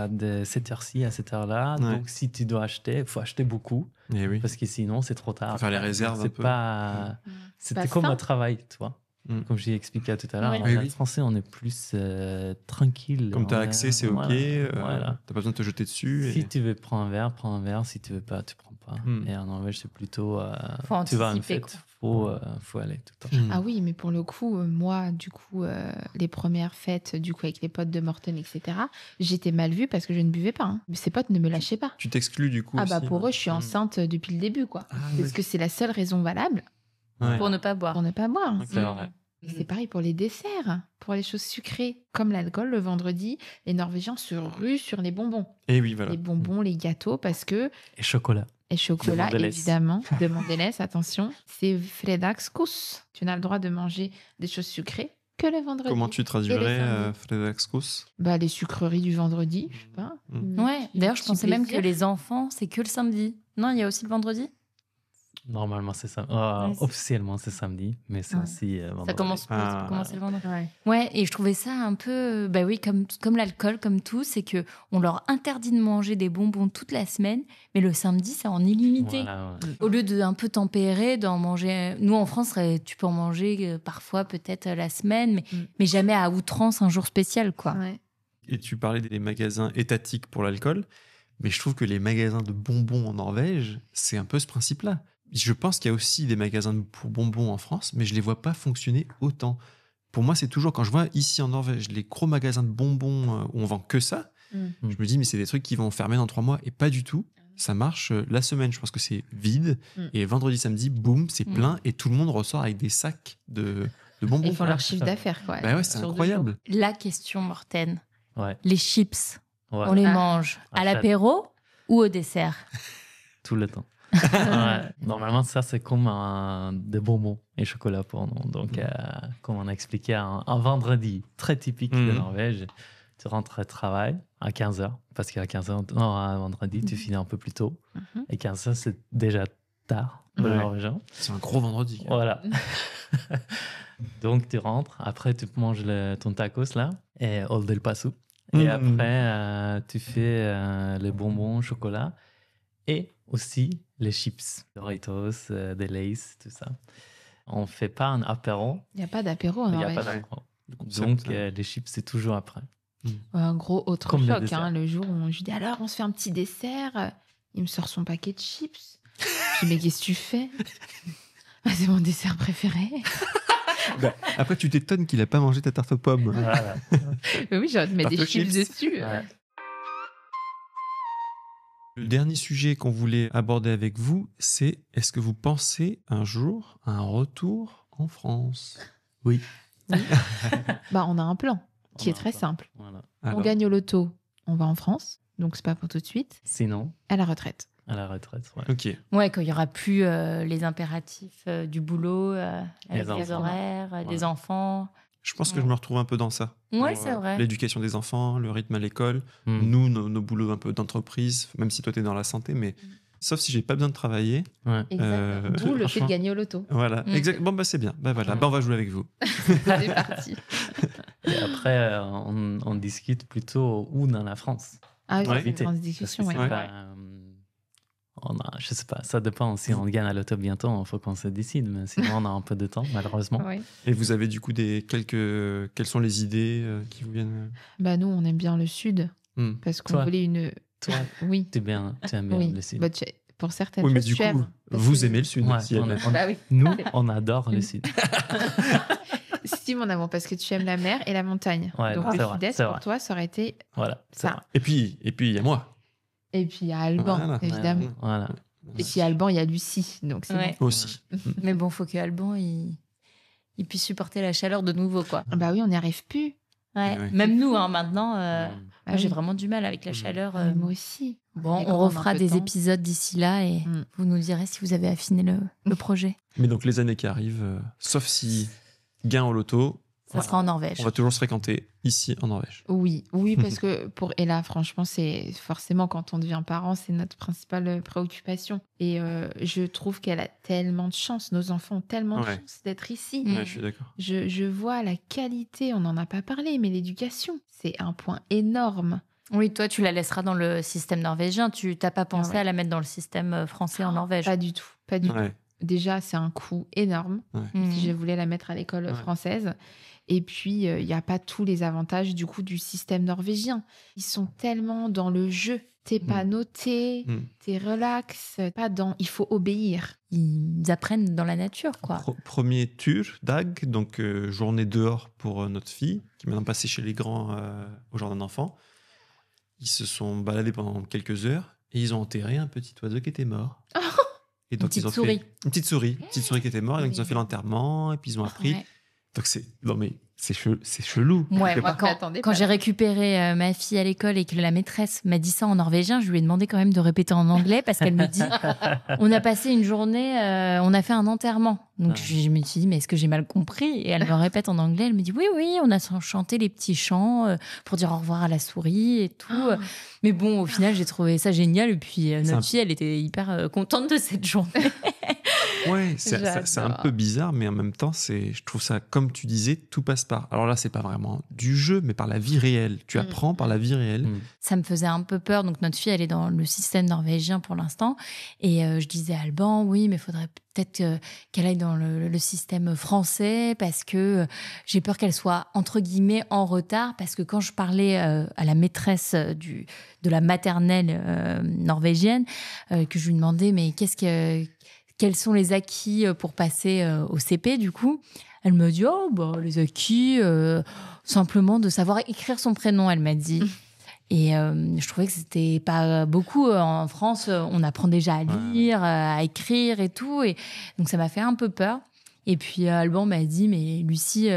de cette heure-ci à cette heure-là. Ouais. Donc, si tu dois acheter, il faut acheter beaucoup Et oui. parce que sinon, c'est trop tard. Faut faire les réserves un C'est peu. pas... C'était comme un travail, tu vois. Comme j'ai expliqué tout à l'heure, Ouais. en Oui. français, on est plus tranquille. Comme tu as On est- accès, c'est OK. Voilà. T'as pas besoin de te jeter dessus. Si Et... tu veux prendre un verre, prends un verre. Si tu veux pas, tu prends pas. Et en Norvège, c'est plutôt... Faut tu vas à une anticiper, fête, quoi. faut aller tout le temps. Ah oui, mais pour le coup, moi, du coup, les premières fêtes, du coup, avec les potes de Morten, etc., j'étais mal vue parce que je ne buvais pas. Hein. Mais ces potes ne me lâchaient pas. Tu t'exclus du coup Ah bah aussi, pour ouais. eux, je suis enceinte depuis le début, quoi. Ah, Parce oui. que c'est la seule raison valable Ouais. Pour ne pas boire. pour ne pas boire. C'est vrai. Et c'est pareil pour les desserts, pour les choses sucrées. Comme l'alcool, le vendredi, les Norvégiens se ruent sur les bonbons. Et oui, voilà. Les bonbons, les gâteaux, parce que... Et chocolat. Et chocolat, Mondelez. évidemment. De Mondelez, attention. C'est fredagskos. Tu n'as le droit de manger des choses sucrées que le vendredi. Comment tu traduirais samedis. Fredagskus? Bah, les sucreries du vendredi, je sais pas. Ouais, d'ailleurs, je Petit pensais même que plaisir. les enfants, c'est que le samedi. Non, il y a aussi le vendredi. Normalement, c'est ça. Ouais, c'est- Officiellement, c'est samedi, mais c'est Ouais. aussi Ça vendredi. commence, Ah. ça peut commencer le vendredi. Ouais. Ouais, et je trouvais ça un peu, bah oui, comme l'alcool, comme tout, c'est que on leur interdit de manger des bonbons toute la semaine, mais le samedi, c'est en illimité. Voilà, ouais. Au lieu de un peu tempérer, d'en manger. Nous, en France, tu peux en manger parfois, peut-être la semaine, mais jamais à outrance un jour spécial, quoi. Ouais. Et tu parlais des magasins étatiques pour l'alcool, mais je trouve que les magasins de bonbons en Norvège, c'est un peu ce principe-là. Je pense qu'il y a aussi des magasins pour bonbons en France, mais je les vois pas fonctionner autant. Pour moi, c'est toujours quand je vois ici en Norvège les gros magasins de bonbons où on vend que ça, je me dis mais c'est des trucs qui vont fermer dans 3 mois et pas du tout. Ça marche la semaine, je pense que c'est vide et vendredi, samedi, boum, c'est plein et tout le monde ressort avec des sacs de bonbons. Ils font leur chiffre d'affaires, quoi. Bah ouais, c'est sur 2 incroyable. La question, Morten, Ouais. les chips, Ouais. on les Ah. mange à Ah, l'apéro ou au dessert? Tout le temps. Ouais. Normalement, ça, c'est comme des bonbons et chocolat pour nous. Donc, comme on a expliqué, un vendredi très typique de Norvège, tu rentres au travail à 15h, parce qu'à 15h, non, un vendredi, tu finis un peu plus tôt. Et 15h, c'est déjà tard pour les Ouais. Norvégiens. C'est un gros vendredi. Voilà. Donc, tu rentres. Après, tu manges ton tacos, là, et Old El Paso. Et après, tu fais les bonbons, chocolat, et aussi les chips, Doritos, des Lay's, tout ça. On fait pas un apéro. Il n'y a pas d'apéro en Il n'y a Norvège. pas d'apéro. concept, Donc, ça. les chips, c'est toujours après. Un gros autre Comme le choc, dessert. hein, le jour où je dis alors on se fait un petit dessert. Il me sort son paquet de chips. Je dis mais qu'est-ce que tu fais? Ah, c'est mon dessert préféré. Bah, après, tu t'étonnes qu'il a pas mangé ta tarte aux pommes. Voilà. Mais oui, j'ai envie de mettre Tarte des aux chips chips. dessus. Ouais. Le dernier sujet qu'on voulait aborder avec vous, c'est est-ce que vous pensez un jour à un retour en France? Oui. Bah, on a un plan qui On est a un très plan. simple. Voilà. Alors, On gagne au loto, on va en France. Donc c'est pas pour tout de suite. Sinon, À la retraite. à la retraite. Ouais. ok. Ouais, quand il y aura plus les impératifs du boulot, avec Les les enfants. horaires, des Voilà. enfants. Je pense que je me retrouve un peu dans ça. Ouais, Dans, c'est vrai. L'éducation des enfants, le rythme à l'école, Hmm. nous, nos boulots un peu d'entreprise, même si toi, tu es dans la santé, mais sauf si j'ai pas besoin de travailler. Ouais. Euh, D'où le fait franchement. de gagner au loto. Voilà, Mm. exact. Bon, bah, c'est bien. Bah, voilà. Mm. Bah, on va jouer avec vous. C'est parti. Et après, on discute plutôt où dans la France. Ah oui, Ouais. c'est une grande Parce discussion. que c'est ouais. pas, je sais pas, ça dépend. Si on gagne à l'auto bientôt, il faut qu'on se décide. Mais sinon, on a un peu de temps, malheureusement. Ouais. Et vous avez du coup quelles sont les idées qui vous viennent? Bah nous, on aime bien le sud Hmm. parce qu'on Toi. voulait une. Toi, Oui. tu aimes bien Oui. le sud. Bah, pour certaines Oui, mais choses, du tu coup, aimes. Parce vous que- aimez le sud. Ouais, si on elle- est- Bah oui. Nous, on adore le sud. Si, mon amour, parce que tu aimes la mer et la montagne. Ouais, Donc c'est le vrai, sud-est, c'est pour vrai. toi, ça aurait été Voilà. c'est ça. Et puis, il y a moi. Et puis il y a Alban, Voilà. évidemment. vrai. Voilà. Et puis Alban, il y a Lucie. Donc c'est Ouais. Aussi. Mais bon, faut que Alban il puisse supporter la chaleur de nouveau, quoi. bon. Bah oui, on n'y arrive plus. Ouais. Ouais. Même nous, hein, maintenant, Bah moi, j'ai oui. vraiment du mal avec la Mm. chaleur. Mais moi aussi. Bon, Mais on quand on a un refera peu de des temps. épisodes d'ici là et Mm. vous nous direz si vous avez affiné le projet. Mais donc, les années qui arrivent, sauf si gain au loto, Ça sera en Norvège. On va toujours se fréquenter ici en Norvège. Oui, parce que pour Ella, franchement, c'est forcément quand on devient parent, c'est notre principale préoccupation. Et je trouve qu'elle a tellement de chance. Nos enfants ont tellement de chance d'être ici. Ouais, je suis d'accord. Je vois la qualité, on n'en a pas parlé, mais l'éducation, c'est un point énorme. Oui, toi, tu la laisseras dans le système norvégien. Tu n'as pas pensé à la mettre dans le système français en Norvège. Pas du tout, pas du tout. Ouais. Déjà, c'est un coût énorme si je voulais la mettre à l'école française. Et puis, il n'y a pas tous les avantages du coup du système norvégien. Ils sont tellement dans le jeu. T'es pas noté, t'es relax, pas dans... Il faut obéir. Ils apprennent dans la nature, quoi. Premier tour, Dag, donc journée dehors pour notre fille, qui est maintenant passée chez les grands au jardin d'enfants. Ils se sont baladés pendant quelques heures et ils ont enterré un petit oiseau qui était mort. Et donc, Une petite souris qui était morte. Et donc, ils ont fait l'enterrement et puis ils ont appris. Donc, c'est chelou. Ouais, moi, quand j'ai récupéré ma fille à l'école et que la maîtresse m'a dit ça en norvégien, je lui ai demandé quand même de répéter en anglais parce qu'elle me dit on a passé une journée, on a fait un enterrement. Donc je me suis dit mais est-ce que j'ai mal compris? Et elle me répète en anglais, elle me dit oui, on a chanté les petits chants pour dire au revoir à la souris et tout. Mais bon, au final, j'ai trouvé ça génial. Et puis notre fille, elle était hyper contente de cette journée. Ouais, c'est un peu bizarre, mais en même temps, je trouve ça, comme tu disais, tout passe par. Alors là, c'est pas vraiment du jeu, mais par la vie réelle. Tu apprends par la vie réelle. Ça me faisait un peu peur. Donc notre fille, elle est dans le système norvégien pour l'instant. Et je disais à Alban, oui, mais il faudrait peut-être qu'elle aille dans le système français parce que j'ai peur qu'elle soit, entre guillemets, en retard. Parce que quand je parlais à la maîtresse de la maternelle norvégienne, que je lui demandais, mais quels sont les acquis pour passer au CP, du coup, elle me dit, les acquis, simplement de savoir écrire son prénom, elle m'a dit. Et je trouvais que c'était pas beaucoup. En France, on apprend déjà à lire, à écrire et tout. Et donc, ça m'a fait un peu peur. Et puis, Alban m'a dit, mais Lucie,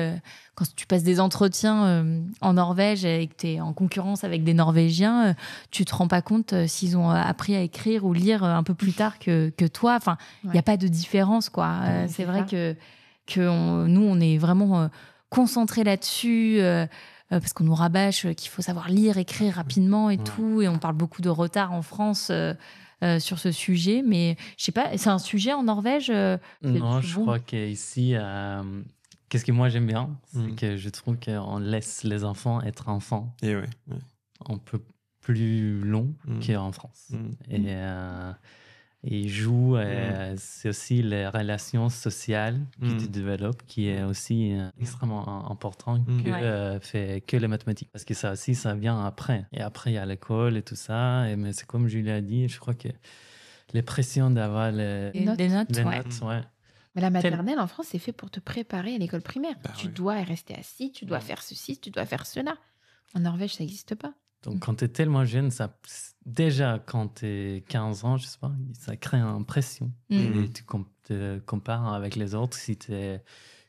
quand tu passes des entretiens en Norvège et que tu es en concurrence avec des Norvégiens, tu te rends pas compte s'ils ont appris à écrire ou lire un peu plus tard que toi. Enfin, il n'y a pas de différence, quoi. C'est vrai que nous, on est vraiment concentrés là-dessus parce qu'on nous rabâche qu'il faut savoir lire, écrire rapidement et tout. Et on parle beaucoup de retard en France sur ce sujet, mais je sais pas, c'est un sujet en Norvège Non, je crois qu'ici, qu'est-ce que moi j'aime bien, c'est que je trouve qu'on laisse les enfants être enfants. Et un peu plus long qu'en France. Et ils jouent, c'est aussi les relations sociales qui se développent, qui est aussi extrêmement important que les mathématiques. Parce que ça aussi, ça vient après. Et après, il y a l'école et tout ça. Mais c'est comme Julie a dit, je crois que les pressions d'avoir des notes. Mais la maternelle en France, c'est fait pour te préparer à l'école primaire. Tu dois rester assis, tu dois faire ceci, tu dois faire cela. En Norvège, ça n'existe pas. Donc, quand tu es tellement jeune, déjà, quand tu es 15 ans, je sais pas, ça crée une pression. Et tu te compares avec les autres si tu es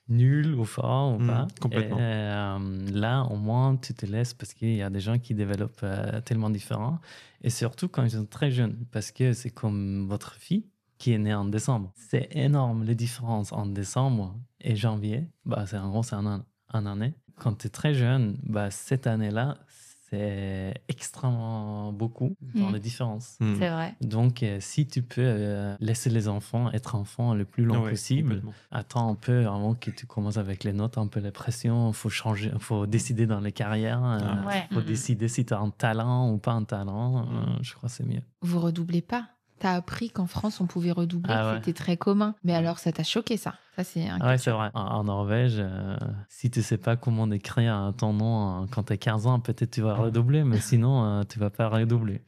nul ou fort ou pas. Complètement. Et, là, au moins, tu te laisses parce qu'il y a des gens qui développent tellement différents. Et surtout quand ils sont très jeunes, parce que c'est comme votre fille qui est née en décembre. C'est énorme, les différences entre décembre et janvier. C'est un année. Quand tu es très jeune, cette année-là, c'est extrêmement beaucoup dans les différences. C'est vrai. Donc, si tu peux laisser les enfants être enfants le plus long possible, attends un peu avant que tu commences avec les notes, un peu les pressions, il faut changer, il faut décider dans les carrières, il faut décider si tu as un talent ou pas un talent. Je crois que c'est mieux. Vous redoublez pas? T'as appris qu'en France, on pouvait redoubler, c'était très commun. Mais alors, ça t'a choqué, ça? Ça, c'est c'est vrai. En Norvège, si tu sais pas comment écrire ton nom quand tu as 15 ans, peut-être tu vas redoubler, mais sinon, tu vas pas redoubler.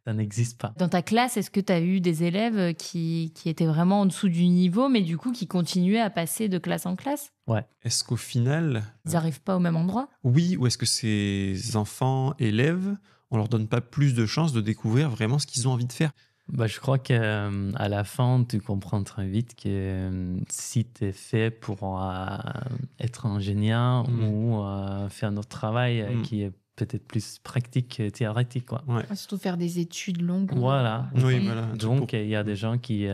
Ça n'existe pas. Dans ta classe, est-ce que tu as eu des élèves qui étaient vraiment en dessous du niveau, mais du coup, qui continuaient à passer de classe en classe? Ouais. Est-ce qu'au final... Ils n'arrivent pas au même endroit? Oui, ou est-ce que ces enfants, élèves, on leur donne pas plus de chances de découvrir vraiment ce qu'ils ont envie de faire? Je crois qu'à la fin, tu comprends très vite que si tu es fait pour être ingénieur ou faire notre travail qui est peut-être plus pratique que théorique. Surtout faire des études longues. Voilà. Oui, voilà. Donc, il y a des gens qui,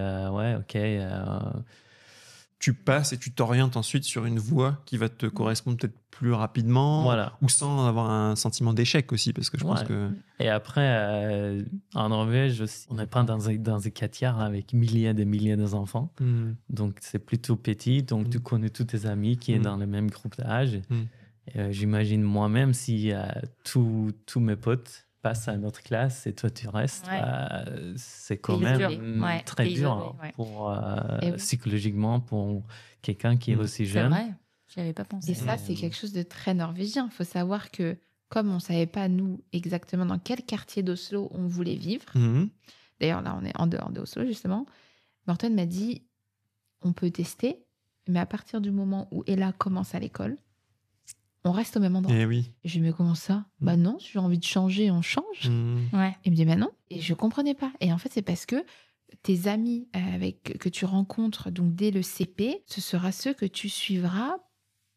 tu passes et tu t'orientes ensuite sur une voie qui va te correspondre peut-être plus rapidement, Voilà. ou sans avoir un sentiment d'échec aussi, parce que je pense Ouais. que... Et après, en Norvège aussi, on n'est pas dans un quartier avec milliers et milliers d'enfants. Donc, c'est plutôt petit. Donc, tu connais tous tes amis qui sont dans le même groupe d'âge. J'imagine moi-même si tous mes potes passent à notre classe et toi, tu restes, c'est quand T'es même isolé. Ouais, très t'es dur isolé, ouais. pour, Et oui. psychologiquement pour quelqu'un qui est aussi C'est jeune. vrai, j'y avais pas pensé. Et ça, c'est quelque chose de très norvégien. Il faut savoir que, comme on ne savait pas, nous, exactement dans quel quartier d'Oslo on voulait vivre, d'ailleurs, là, on est en dehors d'Oslo, justement, Morten m'a dit, on peut tester, mais à partir du moment où Ella commence à l'école, on reste au même endroit. Eh oui. Et je lui ai dit, mais comment ça? Bah non, si j'ai envie de changer, on change. Ouais. Il me dit, bah non. Et je comprenais pas. Et en fait, c'est parce que tes amis que tu rencontres donc dès le CP, ce sera ceux que tu suivras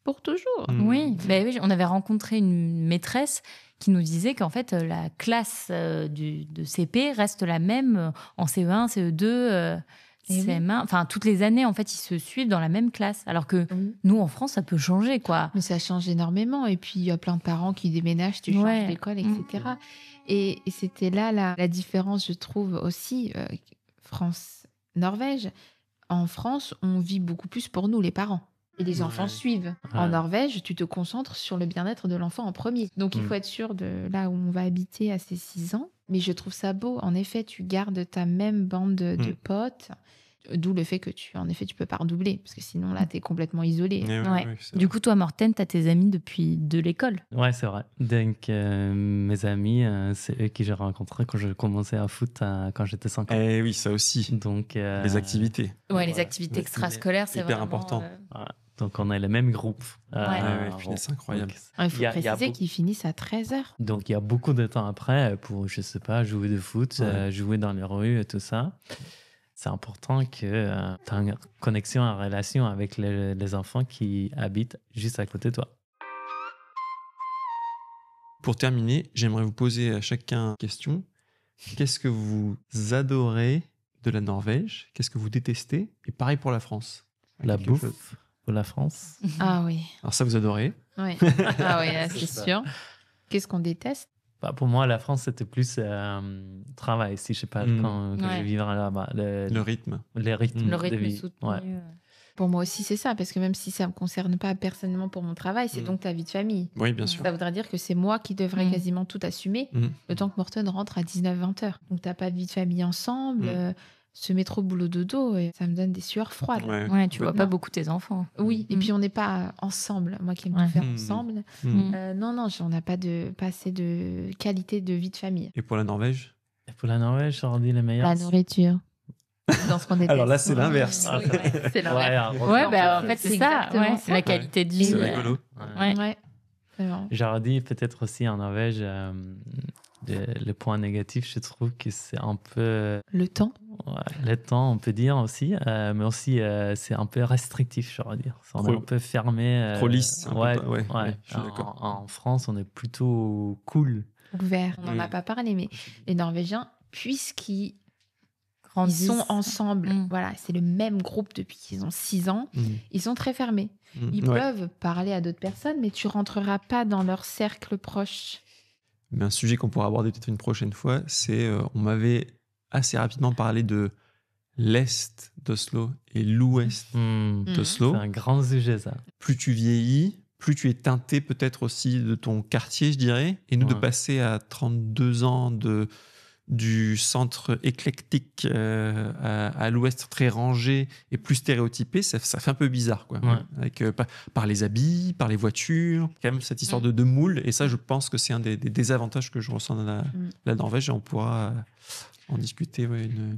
pour toujours. Oui, oui, on avait rencontré une maîtresse qui nous disait qu'en fait, la classe de CP reste la même en CE1, CE2, CM1. Enfin, toutes les années, en fait, ils se suivent dans la même classe. Alors que nous, en France, ça peut changer, quoi. Mais ça change énormément. Et puis, il y a plein de parents qui déménagent, tu changes d'école, etc. Et c'était là la différence, je trouve, aussi, France-Norvège. En France, on vit beaucoup plus pour nous, les parents. Et les enfants suivent. En Norvège, tu te concentres sur le bien-être de l'enfant en premier. Donc, il faut être sûr de là où on va habiter à ses 6 ans. Mais je trouve ça beau. En effet, tu gardes ta même bande de potes. D'où le fait que tu peux pas redoubler. Parce que sinon, là, tu es complètement isolé. Du coup, toi, Morten, tu as tes amis depuis de l'école. Ouais, c'est vrai. Donc, mes amis, c'est eux que j'ai rencontrés quand je commençais à foot quand j'étais 5 ans. Eh oui, ça aussi. Donc, les activités. Ouais, les activités extrascolaires, c'est hyper vraiment important. Donc, on est le même groupe. C'est incroyable. Il faut préciser qu'ils finissent à 13h. Donc, il y a beaucoup de temps après pour, je sais pas, jouer de foot, jouer dans les rues et tout ça. C'est important que tu aies une connexion, une relation avec les enfants qui habitent juste à côté de toi. Pour terminer, j'aimerais vous poser à chacun une question. Qu'est-ce que vous adorez de la Norvège? Qu'est-ce que vous détestez? Et pareil pour la France. La bouffe pour la France. Ah oui. Alors ça, vous adorez? Oui. Ah oui, c'est sûr. Qu'est-ce qu'on déteste? Pour moi, la France, c'était plus travail. Si je sais pas, quand je vivais là-bas. Le rythme. Les rythmes le rythme de vie. soutenu. Pour moi aussi, c'est ça. Parce que même si ça ne me concerne pas personnellement pour mon travail, c'est donc ta vie de famille. Oui, bien sûr. Ça voudrait dire que c'est moi qui devrais quasiment tout assumer le temps que Morten rentre à 19-20 heures. Donc, tu n'as pas de vie de famille ensemble. Ce métro boulot dodo, et ça me donne des sueurs froides. Ouais, tu vois pas beaucoup tes enfants. Oui, et puis on n'est pas ensemble. Moi qui aime tout faire ensemble. Non, on n'a pas assez de qualité de vie de famille. Et pour la Norvège? Et pour la Norvège, j'aurais dit les meilleurs. La nourriture. Dans ce qu'on déteste. Alors là, c'est l'inverse. C'est l'inverse. En fait, c'est ça. C'est la qualité de vie. C'est rigolo. Ouais. J'aurais dit peut-être aussi en Norvège, le point négatif, je trouve que c'est un peu... Le temps. Le temps, on peut dire aussi, mais aussi c'est un peu restrictif, j'aurais dire. On est un peu fermé. Trop lisse. Je suis d'accord. En France, on est plutôt cool. Ouvert. On n'en a pas parlé, mais les Norvégiens, puisqu'ils sont ensemble, voilà, c'est le même groupe depuis qu'ils ont 6 ans, ils sont très fermés. Ils peuvent parler à d'autres personnes, mais tu rentreras pas dans leur cercle proche. Mais un sujet qu'on pourra aborder peut-être une prochaine fois, c'est on m'avait assez rapidement parlé de l'Est d'Oslo et l'Ouest d'Oslo. C'est un grand sujet, ça. Plus tu vieillis, plus tu es teinté peut-être aussi de ton quartier, je dirais. Et nous, de passer à 32 ans du centre éclectique à l'Ouest très rangé et plus stéréotypé, ça fait un peu bizarre, quoi. Avec, par les habits, par les voitures, quand même cette histoire de moule. Et ça, je pense que c'est un des désavantages que je ressens dans la Norvège, et on pourra en discuter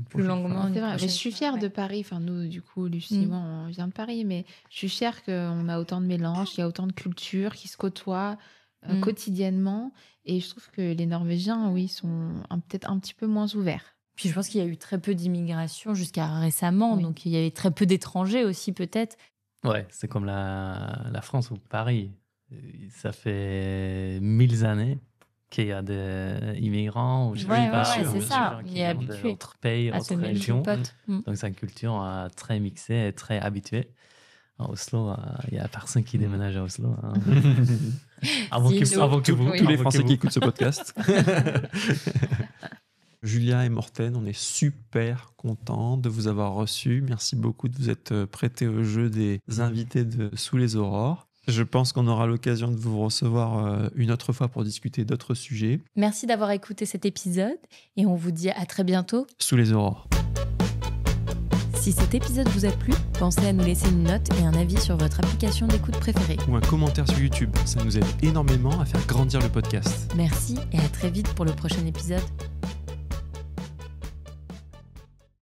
plus longuement. C'est vrai, mais je suis fière de Paris. Enfin, nous, du coup, Lucie et moi, on vient de Paris, mais je suis fière qu'on a autant de mélanges, qu'il y a autant de cultures qui se côtoient quotidiennement. Et je trouve que les Norvégiens, oui, sont peut-être un petit peu moins ouverts. Puis je pense qu'il y a eu très peu d'immigration jusqu'à récemment, donc il y avait très peu d'étrangers aussi peut-être. Ouais, c'est comme la France ou Paris. Ça fait 1000 années qu'il y a des immigrants. C'est ça. Il y a d'autres pays, d'autres régions. Donc c'est une culture très mixée et très habituée. À Oslo, il n'y a personne qui déménage à Oslo. Hein. avant Dis-le. que vous. Tous les avant Français que qui vous. écoutent ce podcast. Julia et Morten, on est super contents de vous avoir reçus. Merci beaucoup de vous être prêtés au jeu des invités de Sous les Aurores. Je pense qu'on aura l'occasion de vous recevoir une autre fois pour discuter d'autres sujets. Merci d'avoir écouté cet épisode et on vous dit à très bientôt. Sous les Aurores. Si cet épisode vous a plu, pensez à nous laisser une note et un avis sur votre application d'écoute préférée. Ou un commentaire sur YouTube. Ça nous aide énormément à faire grandir le podcast. Merci et à très vite pour le prochain épisode.